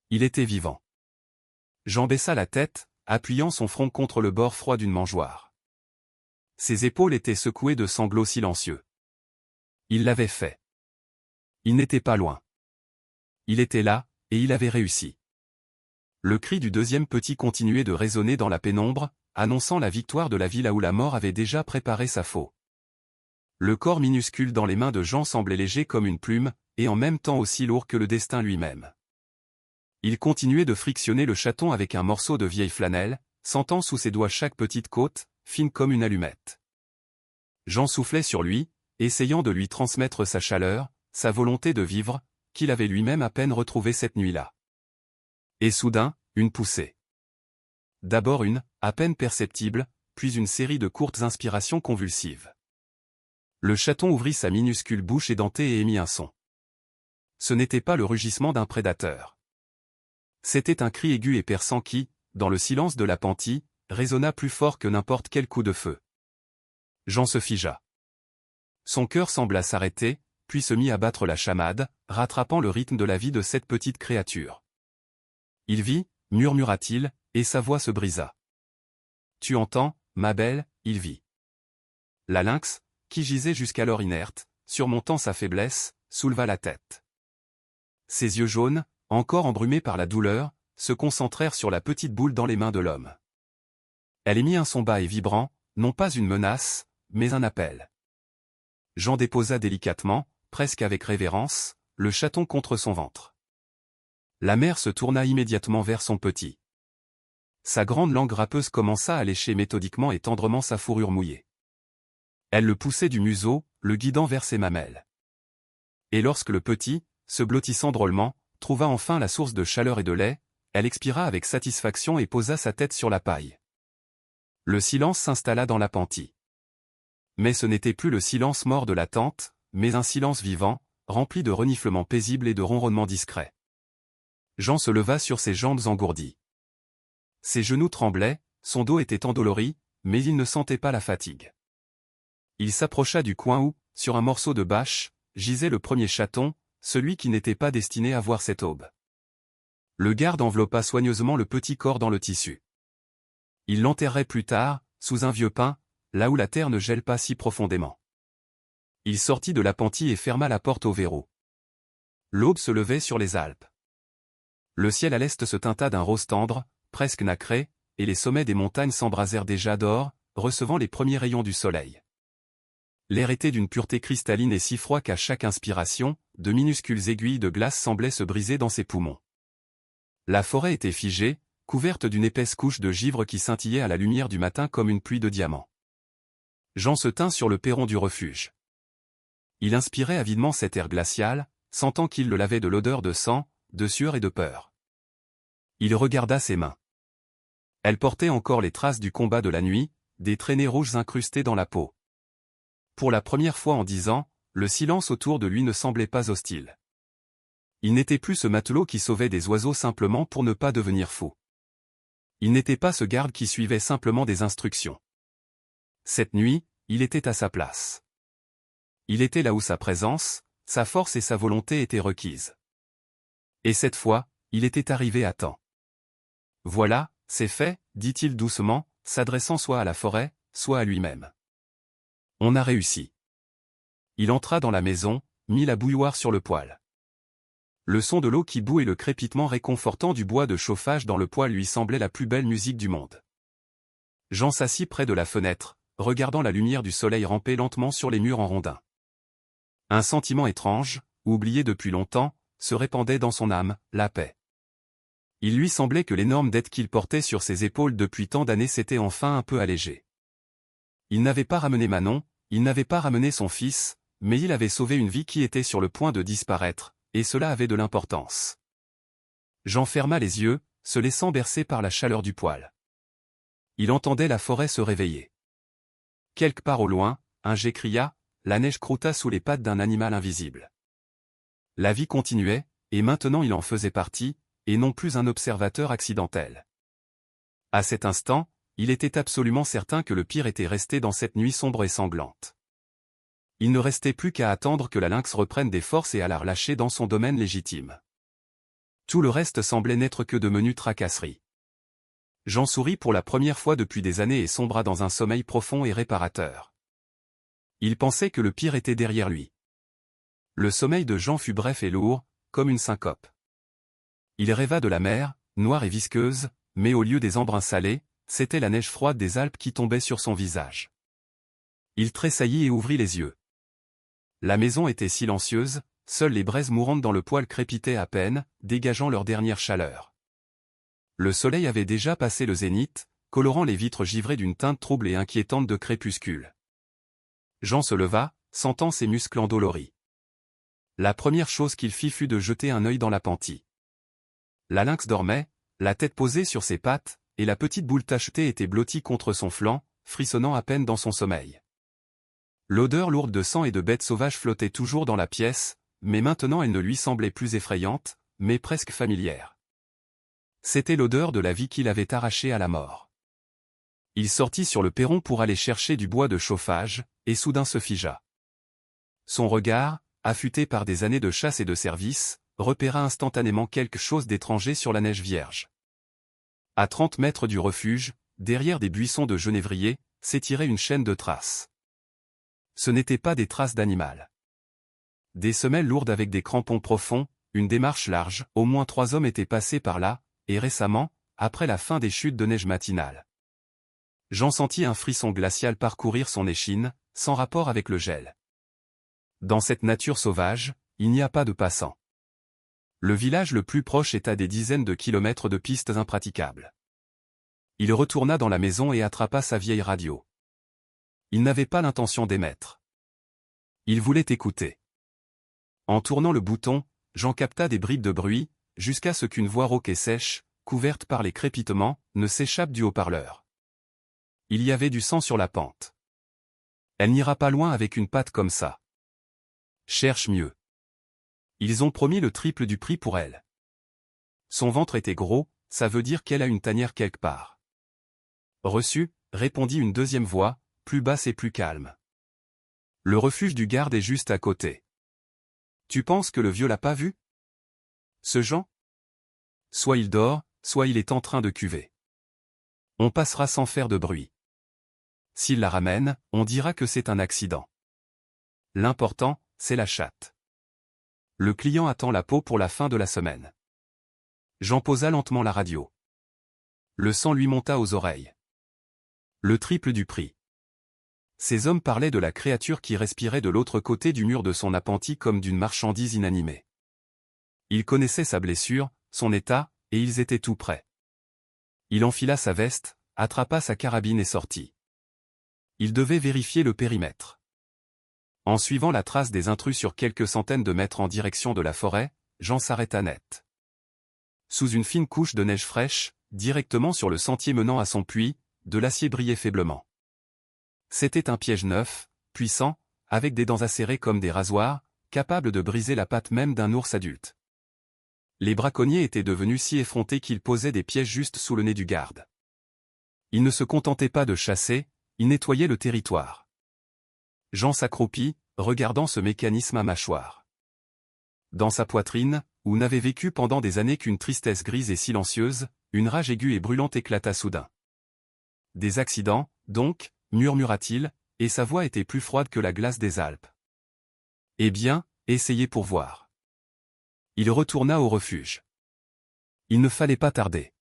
Il était vivant. Jean baissa la tête, appuyant son front contre le bord froid d'une mangeoire. Ses épaules étaient secouées de sanglots silencieux. Il l'avait fait. Il n'était pas loin. Il était là, et il avait réussi. Le cri du deuxième petit continuait de résonner dans la pénombre, annonçant la victoire de la ville où la mort avait déjà préparé sa faux. Le corps minuscule dans les mains de Jean semblait léger comme une plume, et en même temps aussi lourd que le destin lui-même. Il continuait de frictionner le chaton avec un morceau de vieille flanelle, sentant sous ses doigts chaque petite côte, fine comme une allumette. Jean soufflait sur lui, essayant de lui transmettre sa chaleur, sa volonté de vivre, qu'il avait lui-même à peine retrouvée cette nuit-là. Et soudain, une poussée. D'abord une, à peine perceptible, puis une série de courtes inspirations convulsives. Le chaton ouvrit sa minuscule bouche édentée et émit un son. Ce n'était pas le rugissement d'un prédateur. C'était un cri aigu et perçant qui, dans le silence de l'appentis, résonna plus fort que n'importe quel coup de feu. Jean se figea. Son cœur sembla s'arrêter, puis se mit à battre la chamade, rattrapant le rythme de la vie de cette petite créature. Il vit, murmura-t-il, et sa voix se brisa. Tu entends, ma belle, il vit. La lynx, qui gisait jusqu'alors inerte, surmontant sa faiblesse, souleva la tête. Ses yeux jaunes, encore embrumés par la douleur, se concentrèrent sur la petite boule dans les mains de l'homme. Elle émit un son bas et vibrant, non pas une menace, mais un appel. Jean déposa délicatement, presque avec révérence, le chaton contre son ventre. La mère se tourna immédiatement vers son petit. Sa grande langue râpeuse commença à lécher méthodiquement et tendrement sa fourrure mouillée. Elle le poussait du museau, le guidant vers ses mamelles. Et lorsque le petit, se blottissant drôlement, trouva enfin la source de chaleur et de lait, elle expira avec satisfaction et posa sa tête sur la paille. Le silence s'installa dans l'appentis. Mais ce n'était plus le silence mort de la tente, mais un silence vivant, rempli de reniflements paisibles et de ronronnements discrets. Jean se leva sur ses jambes engourdies. Ses genoux tremblaient, son dos était endolori, mais il ne sentait pas la fatigue. Il s'approcha du coin où, sur un morceau de bâche, gisait le premier chaton, celui qui n'était pas destiné à voir cette aube. Le garde enveloppa soigneusement le petit corps dans le tissu. Il l'enterrerait plus tard, sous un vieux pin, là où la terre ne gèle pas si profondément. Il sortit de l'appentis et ferma la porte au verrou. L'aube se levait sur les Alpes. Le ciel à l'est se teinta d'un rose tendre, presque nacré, et les sommets des montagnes s'embrasèrent déjà d'or, recevant les premiers rayons du soleil. L'air était d'une pureté cristalline et si froid qu'à chaque inspiration, de minuscules aiguilles de glace semblaient se briser dans ses poumons. La forêt était figée, couverte d'une épaisse couche de givre qui scintillait à la lumière du matin comme une pluie de diamants. Jean se tint sur le perron du refuge. Il inspirait avidement cet air glacial, sentant qu'il le lavait de l'odeur de sang, de sueur et de peur. Il regarda ses mains. Elles portaient encore les traces du combat de la nuit, des traînées rouges incrustées dans la peau. Pour la première fois en 10 ans, le silence autour de lui ne semblait pas hostile. Il n'était plus ce matelot qui sauvait des oiseaux simplement pour ne pas devenir fou. Il n'était pas ce garde qui suivait simplement des instructions. Cette nuit, il était à sa place. Il était là où sa présence, sa force et sa volonté étaient requises. Et cette fois, il était arrivé à temps. Voilà, c'est fait, dit-il doucement, s'adressant soit à la forêt, soit à lui-même. On a réussi. Il entra dans la maison, mit la bouilloire sur le poêle. Le son de l'eau qui bout et le crépitement réconfortant du bois de chauffage dans le poêle lui semblait la plus belle musique du monde. Jean s'assit près de la fenêtre, regardant la lumière du soleil ramper lentement sur les murs en rondins. Un sentiment étrange, oublié depuis longtemps, se répandait dans son âme, la paix. Il lui semblait que l'énorme dette qu'il portait sur ses épaules depuis tant d'années s'était enfin un peu allégée. Il n'avait pas ramené Manon, il n'avait pas ramené son fils, mais il avait sauvé une vie qui était sur le point de disparaître, et cela avait de l'importance. Jean ferma les yeux, se laissant bercer par la chaleur du poêle. Il entendait la forêt se réveiller. Quelque part au loin, un jet cria, la neige croûta sous les pattes d'un animal invisible. La vie continuait, et maintenant il en faisait partie, et non plus un observateur accidentel. À cet instant, il était absolument certain que le pire était resté dans cette nuit sombre et sanglante. Il ne restait plus qu'à attendre que la lynx reprenne des forces et à la relâcher dans son domaine légitime. Tout le reste semblait n'être que de menues tracasseries. Jean sourit pour la première fois depuis des années et sombra dans un sommeil profond et réparateur. Il pensait que le pire était derrière lui. Le sommeil de Jean fut bref et lourd, comme une syncope. Il rêva de la mer, noire et visqueuse, mais au lieu des embruns salés, c'était la neige froide des Alpes qui tombait sur son visage. Il tressaillit et ouvrit les yeux. La maison était silencieuse, seules les braises mourantes dans le poêle crépitaient à peine, dégageant leur dernière chaleur. Le soleil avait déjà passé le zénith, colorant les vitres givrées d'une teinte trouble et inquiétante de crépuscule. Jean se leva, sentant ses muscles endoloris. La première chose qu'il fit fut de jeter un œil dans l'appentis. La lynx dormait, la tête posée sur ses pattes, et la petite boule tachetée était blottie contre son flanc, frissonnant à peine dans son sommeil. L'odeur lourde de sang et de bêtes sauvages flottait toujours dans la pièce, mais maintenant elle ne lui semblait plus effrayante, mais presque familière. C'était l'odeur de la vie qu'il avait arrachée à la mort. Il sortit sur le perron pour aller chercher du bois de chauffage, et soudain se figea. Son regard, affûté par des années de chasse et de service, repéra instantanément quelque chose d'étranger sur la neige vierge. À 30 mètres du refuge, derrière des buissons de genévrier, s'étirait une chaîne de traces. Ce n'étaient pas des traces d'animal. Des semelles lourdes avec des crampons profonds, une démarche large, au moins 3 hommes étaient passés par là, et récemment, après la fin des chutes de neige matinale. Jean sentit un frisson glacial parcourir son échine, sans rapport avec le gel. Dans cette nature sauvage, il n'y a pas de passants. Le village le plus proche est à des dizaines de kilomètres de pistes impraticables. Il retourna dans la maison et attrapa sa vieille radio. Il n'avait pas l'intention d'émettre. Il voulait écouter. En tournant le bouton, Jean capta des bribes de bruit, jusqu'à ce qu'une voix rauque et sèche, couverte par les crépitements, ne s'échappe du haut-parleur. Il y avait du sang sur la pente. Elle n'ira pas loin avec une patte comme ça. Cherche mieux. Ils ont promis le triple du prix pour elle. Son ventre était gros, ça veut dire qu'elle a une tanière quelque part. Reçu, répondit une deuxième voix, plus basse et plus calme. Le refuge du garde est juste à côté. Tu penses que le vieux l'a pas vu? Ce Jean? Soit il dort, soit il est en train de cuver. On passera sans faire de bruit. S'il la ramène, on dira que c'est un accident. L'important, c'est la chatte. Le client attend la peau pour la fin de la semaine. Jean posa lentement la radio. Le sang lui monta aux oreilles. Le triple du prix. Ces hommes parlaient de la créature qui respirait de l'autre côté du mur de son appentis comme d'une marchandise inanimée. Ils connaissaient sa blessure, son état, et ils étaient tout prêts. Il enfila sa veste, attrapa sa carabine et sortit. Il devait vérifier le périmètre. En suivant la trace des intrus sur quelques centaines de mètres en direction de la forêt, Jean s'arrêta net. Sous une fine couche de neige fraîche, directement sur le sentier menant à son puits, de l'acier brillait faiblement. C'était un piège neuf, puissant, avec des dents acérées comme des rasoirs, capable de briser la patte même d'un ours adulte. Les braconniers étaient devenus si effrontés qu'ils posaient des pièges juste sous le nez du garde. Ils ne se contentaient pas de chasser, ils nettoyaient le territoire. Jean s'accroupit, regardant ce mécanisme à mâchoire. Dans sa poitrine, où n'avait vécu pendant des années qu'une tristesse grise et silencieuse, une rage aiguë et brûlante éclata soudain. Des accidents, donc, murmura-t-il, et sa voix était plus froide que la glace des Alpes. Eh bien, essayez pour voir. Il retourna au refuge. Il ne fallait pas tarder.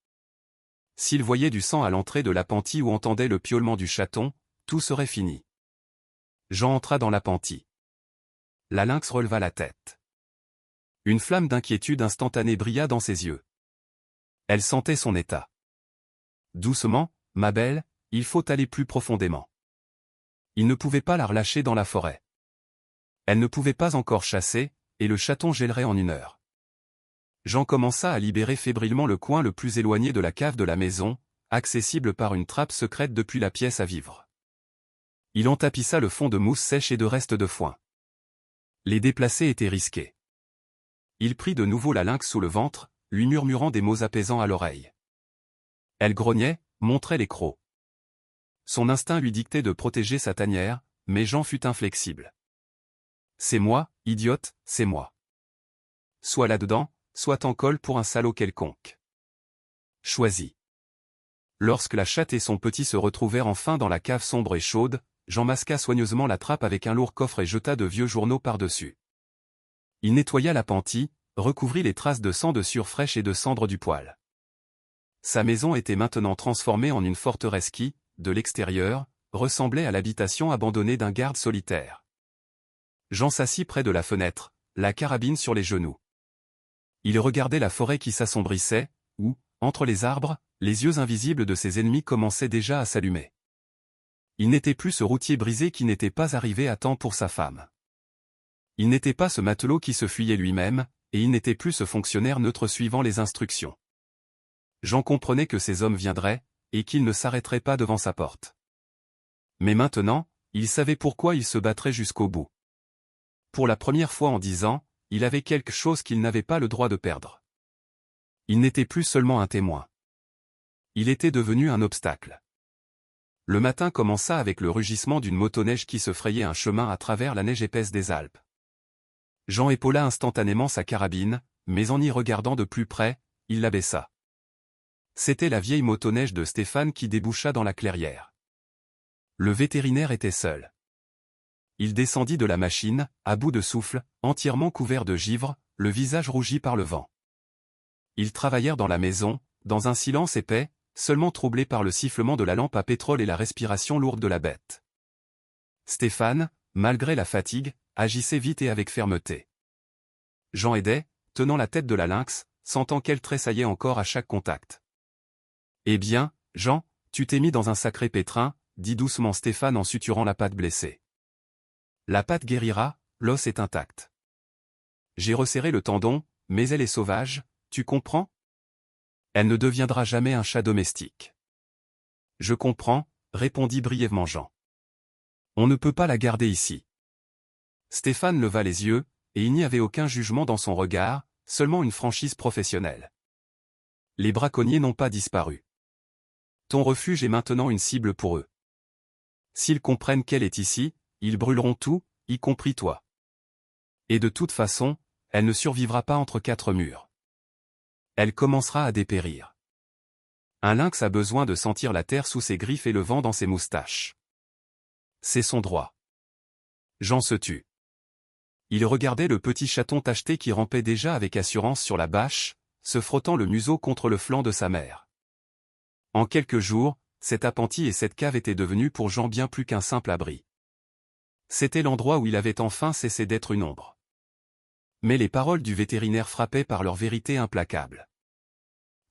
S'il voyait du sang à l'entrée de l'appentis ou entendait le piaulement du chaton, tout serait fini. Jean entra dans l'appentis. La lynx releva la tête. Une flamme d'inquiétude instantanée brilla dans ses yeux. Elle sentait son état. Doucement, ma belle, il faut aller plus profondément. Il ne pouvait pas la relâcher dans la forêt. Elle ne pouvait pas encore chasser, et le chaton gèlerait en 1 heure. Jean commença à libérer fébrilement le coin le plus éloigné de la cave de la maison, accessible par une trappe secrète depuis la pièce à vivre. Il en tapissa le fond de mousse sèche et de restes de foin. Les déplacer était risqué. Il prit de nouveau la lynx sous le ventre, lui murmurant des mots apaisants à l'oreille. Elle grognait, montrait les crocs. Son instinct lui dictait de protéger sa tanière, mais Jean fut inflexible. « C'est moi, idiote, c'est moi. Sois là-dedans, soit en colle pour un salaud quelconque. Choisis. Lorsque la chatte et son petit se retrouvèrent enfin dans la cave sombre et chaude, Jean masqua soigneusement la trappe avec un lourd coffre et jeta de vieux journaux par-dessus. Il nettoya l'appentis, recouvrit les traces de sang de sueur fraîche et de cendre du poêle. Sa maison était maintenant transformée en une forteresse qui, de l'extérieur, ressemblait à l'habitation abandonnée d'un garde solitaire. Jean s'assit près de la fenêtre, la carabine sur les genoux. Il regardait la forêt qui s'assombrissait, où, entre les arbres, les yeux invisibles de ses ennemis commençaient déjà à s'allumer. Il n'était plus ce routier brisé qui n'était pas arrivé à temps pour sa femme. Il n'était pas ce matelot qui se fuyait lui-même, et il n'était plus ce fonctionnaire neutre suivant les instructions. Jean comprenait que ces hommes viendraient, et qu'ils ne s'arrêteraient pas devant sa porte. Mais maintenant, il savait pourquoi il se battrait jusqu'au bout. Pour la première fois en 10 ans, il avait quelque chose qu'il n'avait pas le droit de perdre. Il n'était plus seulement un témoin. Il était devenu un obstacle. Le matin commença avec le rugissement d'une motoneige qui se frayait un chemin à travers la neige épaisse des Alpes. Jean épaula instantanément sa carabine, mais en y regardant de plus près, il l'abaissa. C'était la vieille motoneige de Stéphane qui déboucha dans la clairière. Le vétérinaire était seul. Il descendit de la machine, à bout de souffle, entièrement couvert de givre, le visage rougi par le vent. Ils travaillèrent dans la maison, dans un silence épais, seulement troublé par le sifflement de la lampe à pétrole et la respiration lourde de la bête. Stéphane, malgré la fatigue, agissait vite et avec fermeté. Jean aidait, tenant la tête de la lynx, sentant qu'elle tressaillait encore à chaque contact. « Eh bien, Jean, tu t'es mis dans un sacré pétrin, » dit doucement Stéphane en suturant la patte blessée. « La patte guérira, l'os est intact. J'ai resserré le tendon, mais elle est sauvage, tu comprends ? Elle ne deviendra jamais un chat domestique. »« Je comprends, » répondit brièvement Jean. « On ne peut pas la garder ici. » Stéphane leva les yeux, et il n'y avait aucun jugement dans son regard, seulement une franchise professionnelle. « Les braconniers n'ont pas disparu. Ton refuge est maintenant une cible pour eux. S'ils comprennent qu'elle est ici, ils brûleront tout, y compris toi. Et de toute façon, elle ne survivra pas entre 4 murs. Elle commencera à dépérir. Un lynx a besoin de sentir la terre sous ses griffes et le vent dans ses moustaches. C'est son droit. » Jean se tut. Il regardait le petit chaton tacheté qui rampait déjà avec assurance sur la bâche, se frottant le museau contre le flanc de sa mère. En quelques jours, cet appentis et cette cave étaient devenus pour Jean bien plus qu'un simple abri. C'était l'endroit où il avait enfin cessé d'être une ombre. Mais les paroles du vétérinaire frappaient par leur vérité implacable.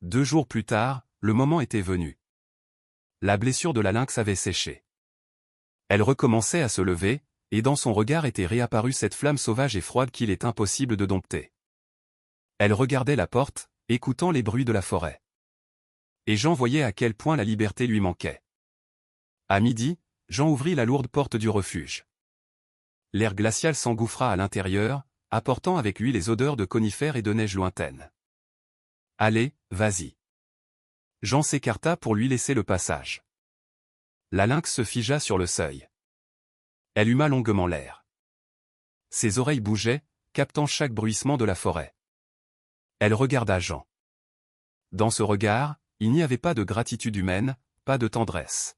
2 jours plus tard, le moment était venu. La blessure de la lynx avait séché. Elle recommençait à se lever, et dans son regard était réapparue cette flamme sauvage et froide qu'il est impossible de dompter. Elle regardait la porte, écoutant les bruits de la forêt. Et Jean voyait à quel point la liberté lui manquait. À midi, Jean ouvrit la lourde porte du refuge. L'air glacial s'engouffra à l'intérieur, apportant avec lui les odeurs de conifères et de neige lointaine. « Allez, vas-y. » Jean s'écarta pour lui laisser le passage. La lynx se figea sur le seuil. Elle huma longuement l'air. Ses oreilles bougeaient, captant chaque bruissement de la forêt. Elle regarda Jean. Dans ce regard, il n'y avait pas de gratitude humaine, pas de tendresse.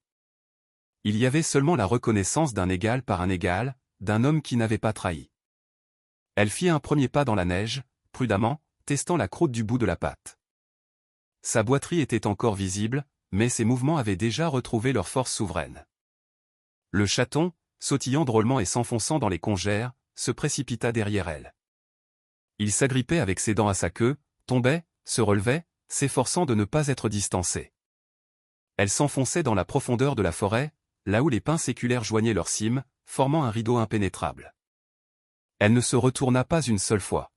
Il y avait seulement la reconnaissance d'un égal par un égal, d'un homme qui n'avait pas trahi. Elle fit un premier pas dans la neige, prudemment, testant la croûte du bout de la patte. Sa boiterie était encore visible, mais ses mouvements avaient déjà retrouvé leur force souveraine. Le chaton, sautillant drôlement et s'enfonçant dans les congères, se précipita derrière elle. Il s'agrippait avec ses dents à sa queue, tombait, se relevait, s'efforçant de ne pas être distancé. Elle s'enfonçait dans la profondeur de la forêt, là où les pins séculaires joignaient leurs cimes, formant un rideau impénétrable. Elle ne se retourna pas une seule fois.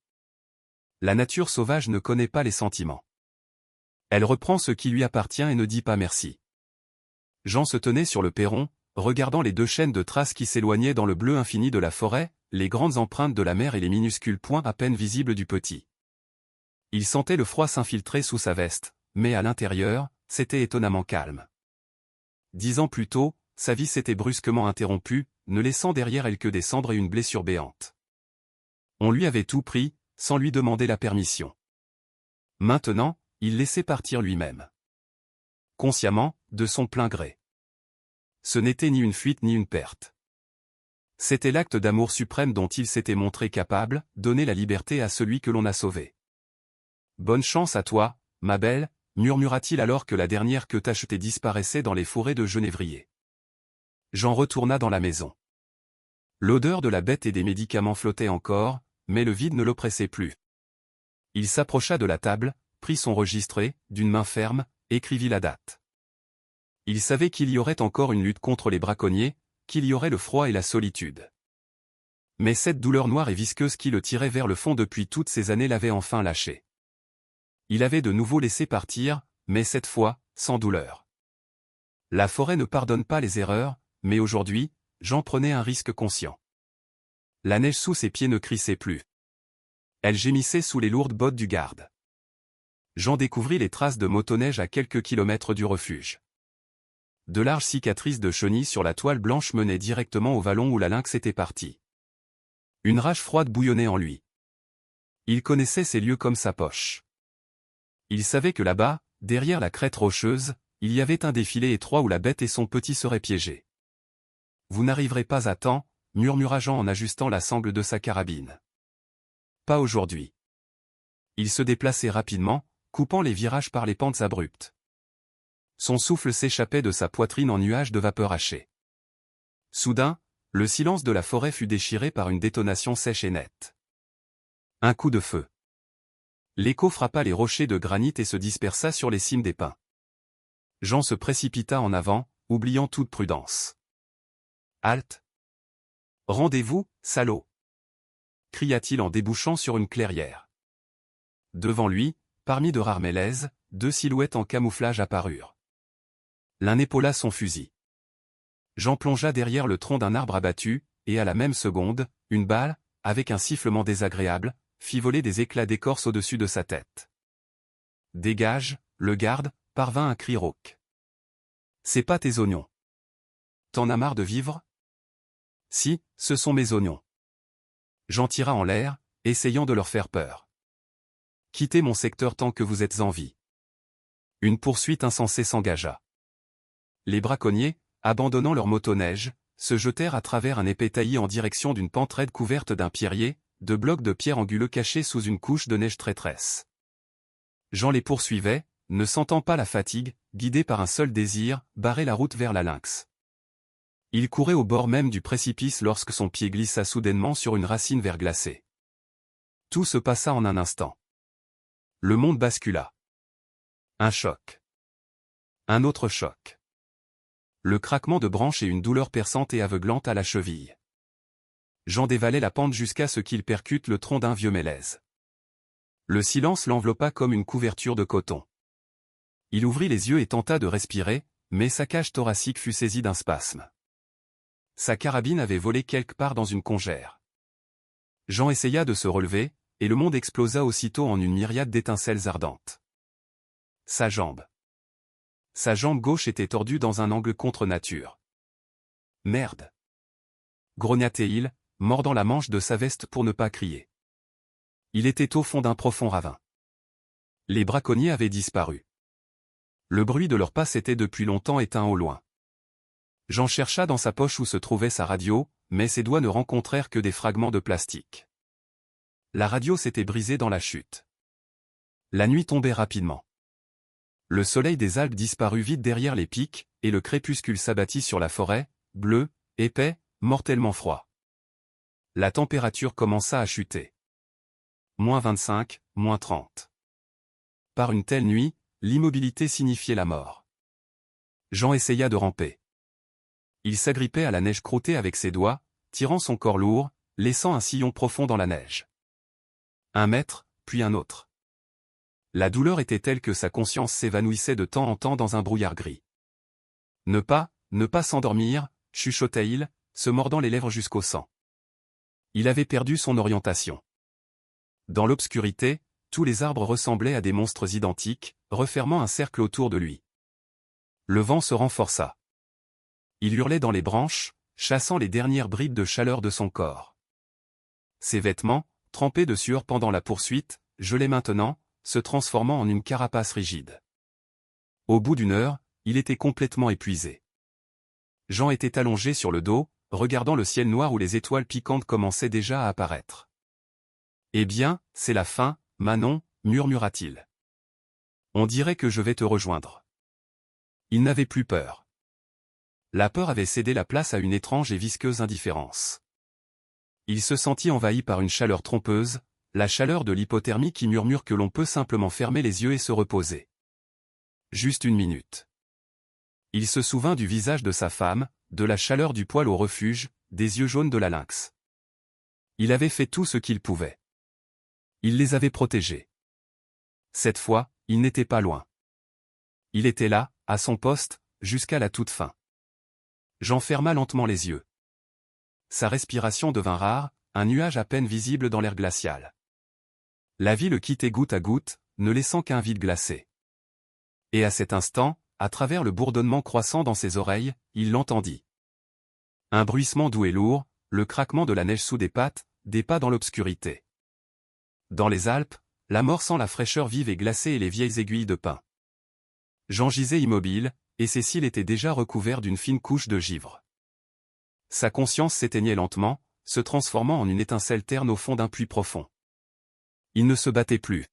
La nature sauvage ne connaît pas les sentiments. Elle reprend ce qui lui appartient et ne dit pas merci. Jean se tenait sur le perron, regardant les 2 chaînes de traces qui s'éloignaient dans le bleu infini de la forêt, les grandes empreintes de la mer et les minuscules points à peine visibles du petit. Il sentait le froid s'infiltrer sous sa veste, mais à l'intérieur, c'était étonnamment calme. 10 ans plus tôt, sa vie s'était brusquement interrompue, ne laissant derrière elle que des cendres et une blessure béante. On lui avait tout pris, sans lui demander la permission. Maintenant, il laissait partir lui-même. Consciemment, de son plein gré. Ce n'était ni une fuite ni une perte. C'était l'acte d'amour suprême dont il s'était montré capable, donner la liberté à celui que l'on a sauvé. « Bonne chance à toi, ma belle », murmura-t-il alors que la dernière queue tachetée disparaissait dans les forêts de genévrier. Jean retourna dans la maison. L'odeur de la bête et des médicaments flottait encore, mais le vide ne l'oppressait plus. Il s'approcha de la table, prit son registre et, d'une main ferme, écrivit la date. Il savait qu'il y aurait encore une lutte contre les braconniers, qu'il y aurait le froid et la solitude. Mais cette douleur noire et visqueuse qui le tirait vers le fond depuis toutes ces années l'avait enfin lâché. Il avait de nouveau laissé partir, mais cette fois, sans douleur. La forêt ne pardonne pas les erreurs, mais aujourd'hui, Jean prenait un risque conscient. La neige sous ses pieds ne crissait plus. Elle gémissait sous les lourdes bottes du garde. Jean découvrit les traces de motoneige à quelques kilomètres du refuge. De larges cicatrices de chenilles sur la toile blanche menaient directement au vallon où la lynx était partie. Une rage froide bouillonnait en lui. Il connaissait ces lieux comme sa poche. Il savait que là-bas, derrière la crête rocheuse, il y avait un défilé étroit où la bête et son petit seraient piégés. « Vous n'arriverez pas à temps », murmura Jean en ajustant la sangle de sa carabine. « Pas aujourd'hui. » Il se déplaçait rapidement, coupant les virages par les pentes abruptes. Son souffle s'échappait de sa poitrine en nuages de vapeur hachée. Soudain, le silence de la forêt fut déchiré par une détonation sèche et nette. Un coup de feu. L'écho frappa les rochers de granit et se dispersa sur les cimes des pins. Jean se précipita en avant, oubliant toute prudence. « Halte ! Rendez-vous, salaud !» cria-t-il en débouchant sur une clairière. Devant lui, parmi de rares mélèzes, deux silhouettes en camouflage apparurent. L'un épaula son fusil. Jean plongea derrière le tronc d'un arbre abattu, et à la même seconde, une balle, avec un sifflement désagréable, fit voler des éclats d'écorce au-dessus de sa tête. « Dégage !» le garde parvint un cri rauque. « C'est pas tes oignons. T'en as marre de vivre ? » ?»« Si, ce sont mes oignons. » Jean tira en l'air, essayant de leur faire peur. « Quittez mon secteur tant que vous êtes en vie. » Une poursuite insensée s'engagea. Les braconniers, abandonnant leur motoneige, se jetèrent à travers un épais taillis en direction d'une pente raide couverte d'un pierrier, de blocs de pierre anguleux cachés sous une couche de neige traîtresse. Jean les poursuivait, ne sentant pas la fatigue, guidé par un seul désir, barrer la route vers la lynx. Il courait au bord même du précipice lorsque son pied glissa soudainement sur une racine verglacée. Tout se passa en un instant. Le monde bascula. Un choc. Un autre choc. Le craquement de branches et une douleur perçante et aveuglante à la cheville. Jean dévalait la pente jusqu'à ce qu'il percute le tronc d'un vieux mélèze. Le silence l'enveloppa comme une couverture de coton. Il ouvrit les yeux et tenta de respirer, mais sa cage thoracique fut saisie d'un spasme. Sa carabine avait volé quelque part dans une congère. Jean essaya de se relever, et le monde explosa aussitôt en une myriade d'étincelles ardentes. Sa jambe. Sa jambe gauche était tordue dans un angle contre nature. Merde! Grogna-t-il, mordant la manche de sa veste pour ne pas crier. Il était au fond d'un profond ravin. Les braconniers avaient disparu. Le bruit de leurs pas s'était depuis longtemps éteint au loin. Jean chercha dans sa poche où se trouvait sa radio, mais ses doigts ne rencontrèrent que des fragments de plastique. La radio s'était brisée dans la chute. La nuit tombait rapidement. Le soleil des Alpes disparut vite derrière les pics, et le crépuscule s'abattit sur la forêt, bleu, épais, mortellement froid. La température commença à chuter. -25, -30. Par une telle nuit, l'immobilité signifiait la mort. Jean essaya de ramper. Il s'agrippait à la neige croûtée avec ses doigts, tirant son corps lourd, laissant un sillon profond dans la neige. 1 mètre, puis un autre. La douleur était telle que sa conscience s'évanouissait de temps en temps dans un brouillard gris. Ne pas s'endormir, chuchota-il, se mordant les lèvres jusqu'au sang. Il avait perdu son orientation. Dans l'obscurité, tous les arbres ressemblaient à des monstres identiques, refermant un cercle autour de lui. Le vent se renforça. Il hurlait dans les branches, chassant les dernières bribes de chaleur de son corps. Ses vêtements, trempés de sueur pendant la poursuite, gelaient maintenant, se transformant en une carapace rigide. Au bout d'une heure, il était complètement épuisé. Jean était allongé sur le dos, regardant le ciel noir où les étoiles piquantes commençaient déjà à apparaître. « Eh bien, c'est la fin, Manon, murmura-t-il. On dirait que je vais te rejoindre. » Il n'avait plus peur. La peur avait cédé la place à une étrange et visqueuse indifférence. Il se sentit envahi par une chaleur trompeuse, la chaleur de l'hypothermie qui murmure que l'on peut simplement fermer les yeux et se reposer. Juste une minute. Il se souvint du visage de sa femme, de la chaleur du poêle au refuge, des yeux jaunes de la lynx. Il avait fait tout ce qu'il pouvait. Il les avait protégés. Cette fois, il n'était pas loin. Il était là, à son poste, jusqu'à la toute fin. Jean ferma lentement les yeux. Sa respiration devint rare, un nuage à peine visible dans l'air glacial. La vie le quittait goutte à goutte, ne laissant qu'un vide glacé. Et à cet instant, à travers le bourdonnement croissant dans ses oreilles, il l'entendit. Un bruissement doux et lourd, le craquement de la neige sous des pattes, des pas dans l'obscurité. Dans les Alpes, la mort sent la fraîcheur vive et glacée et les vieilles aiguilles de pin. Jean gisait immobile, et ses cils étaient déjà recouverts d'une fine couche de givre. Sa conscience s'éteignait lentement, se transformant en une étincelle terne au fond d'un puits profond. Il ne se battait plus.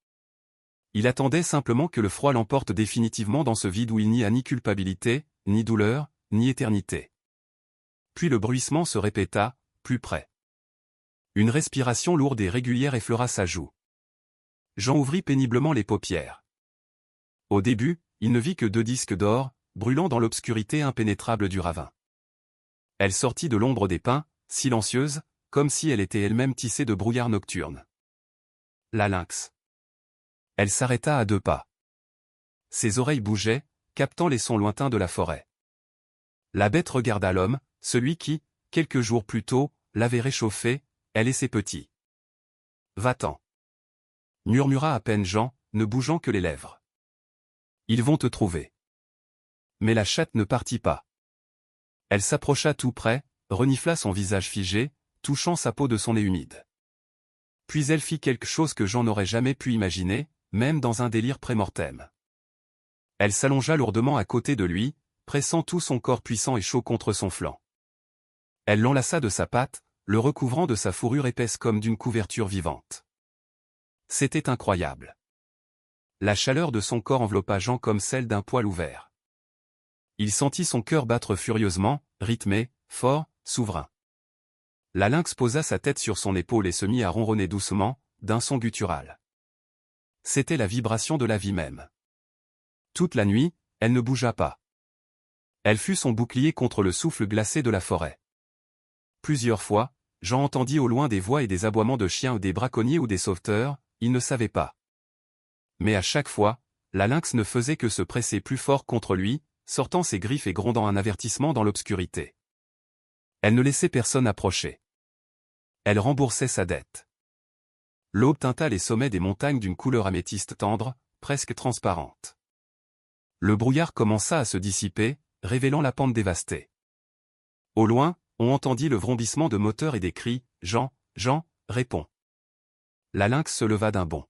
Il attendait simplement que le froid l'emporte définitivement dans ce vide où il n'y a ni culpabilité, ni douleur, ni éternité. Puis le bruissement se répéta, plus près. Une respiration lourde et régulière effleura sa joue. Jean ouvrit péniblement les paupières. Au début, il ne vit que 2 disques d'or, brûlant dans l'obscurité impénétrable du ravin. Elle sortit de l'ombre des pins, silencieuse, comme si elle était elle-même tissée de brouillard nocturne. La lynx. Elle s'arrêta à 2 pas. Ses oreilles bougeaient, captant les sons lointains de la forêt. La bête regarda l'homme, celui qui, quelques jours plus tôt, l'avait réchauffée, elle et ses petits. « Va-t'en » murmura à peine Jean, ne bougeant que les lèvres. « Ils vont te trouver. » Mais la chatte ne partit pas. Elle s'approcha tout près, renifla son visage figé, touchant sa peau de son nez humide. Puis elle fit quelque chose que Jean n'aurait jamais pu imaginer, même dans un délire pré-mortem. Elle s'allongea lourdement à côté de lui, pressant tout son corps puissant et chaud contre son flanc. Elle l'enlaça de sa patte, le recouvrant de sa fourrure épaisse comme d'une couverture vivante. C'était incroyable. La chaleur de son corps enveloppa Jean comme celle d'un poêle ouvert. Il sentit son cœur battre furieusement, rythmé, fort, souverain. La lynx posa sa tête sur son épaule et se mit à ronronner doucement, d'un son guttural. C'était la vibration de la vie même. Toute la nuit, elle ne bougea pas. Elle fut son bouclier contre le souffle glacé de la forêt. Plusieurs fois, Jean entendit au loin des voix et des aboiements de chiens ou des braconniers ou des sauveteurs, il ne savait pas. Mais à chaque fois, la lynx ne faisait que se presser plus fort contre lui, sortant ses griffes et grondant un avertissement dans l'obscurité. Elle ne laissait personne approcher. Elle remboursait sa dette. L'aube teinta les sommets des montagnes d'une couleur améthyste tendre, presque transparente. Le brouillard commença à se dissiper, révélant la pente dévastée. Au loin, on entendit le vrombissement de moteurs et des cris, « Jean, Jean, réponds !» La lynx se leva d'un bond.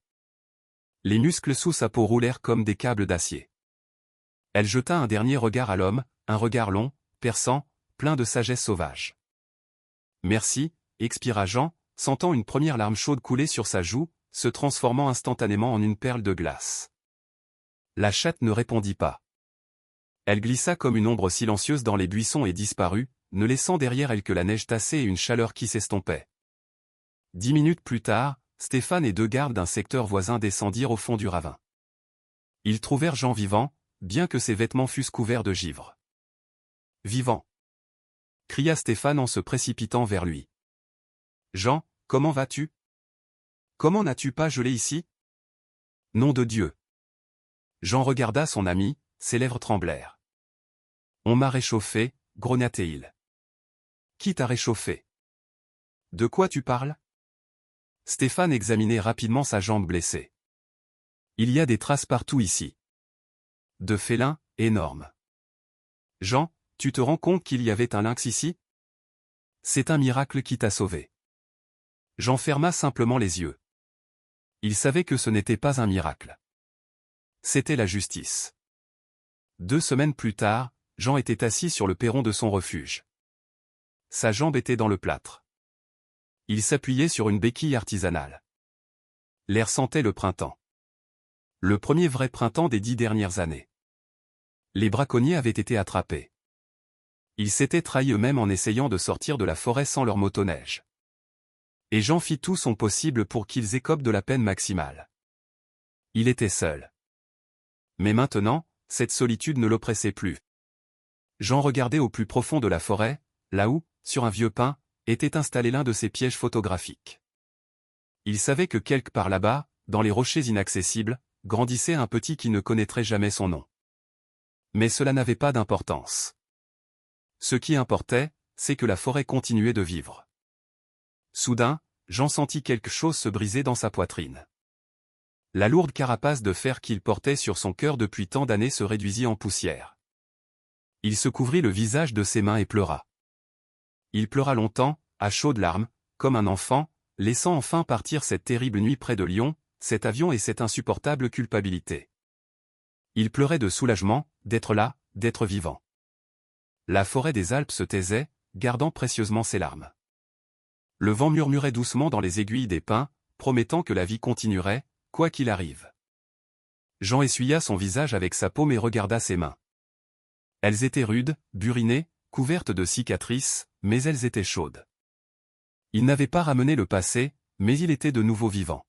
Les muscles sous sa peau roulèrent comme des câbles d'acier. Elle jeta un dernier regard à l'homme, un regard long, perçant, plein de sagesse sauvage. « Merci », expira Jean, sentant une première larme chaude couler sur sa joue, se transformant instantanément en une perle de glace. La chatte ne répondit pas. Elle glissa comme une ombre silencieuse dans les buissons et disparut, ne laissant derrière elle que la neige tassée et une chaleur qui s'estompait. 10 minutes plus tard, Stéphane et 2 gardes d'un secteur voisin descendirent au fond du ravin. Ils trouvèrent Jean vivant, bien que ses vêtements fussent couverts de givre. « Vivant !» cria Stéphane en se précipitant vers lui. « Jean, comment vas-tu? Comment n'as-tu pas gelé ici? » Nom de Dieu! Jean regarda son ami, ses lèvres tremblèrent. « On m'a réchauffé, » grogna-t-il. « Qui t'a réchauffé? De quoi tu parles? » Stéphane examinait rapidement sa jambe blessée. « Il y a des traces partout ici. De félins, énormes. Jean, tu te rends compte qu'il y avait un lynx ici? C'est un miracle qui t'a sauvé. » Jean ferma simplement les yeux. Il savait que ce n'était pas un miracle. C'était la justice. 2 semaines plus tard, Jean était assis sur le perron de son refuge. Sa jambe était dans le plâtre. Il s'appuyait sur une béquille artisanale. L'air sentait le printemps. Le premier vrai printemps des 10 dernières années. Les braconniers avaient été attrapés. Ils s'étaient trahis eux-mêmes en essayant de sortir de la forêt sans leur motoneige. Et Jean fit tout son possible pour qu'ils écopent de la peine maximale. Il était seul. Mais maintenant, cette solitude ne l'oppressait plus. Jean regardait au plus profond de la forêt, là où, sur un vieux pin, était installé l'un de ses pièges photographiques. Il savait que quelque part là-bas, dans les rochers inaccessibles, grandissait un petit qui ne connaîtrait jamais son nom. Mais cela n'avait pas d'importance. Ce qui importait, c'est que la forêt continuait de vivre. Soudain, Jean sentit quelque chose se briser dans sa poitrine. La lourde carapace de fer qu'il portait sur son cœur depuis tant d'années se réduisit en poussière. Il se couvrit le visage de ses mains et pleura. Il pleura longtemps, à chaudes larmes, comme un enfant, laissant enfin partir cette terrible nuit près de Lyon, cet avion et cette insupportable culpabilité. Il pleurait de soulagement, d'être là, d'être vivant. La forêt des Alpes se taisait, gardant précieusement ses larmes. Le vent murmurait doucement dans les aiguilles des pins, promettant que la vie continuerait, quoi qu'il arrive. Jean essuya son visage avec sa paume et regarda ses mains. Elles étaient rudes, burinées, couvertes de cicatrices, mais elles étaient chaudes. Il n'avait pas ramené le passé, mais il était de nouveau vivant.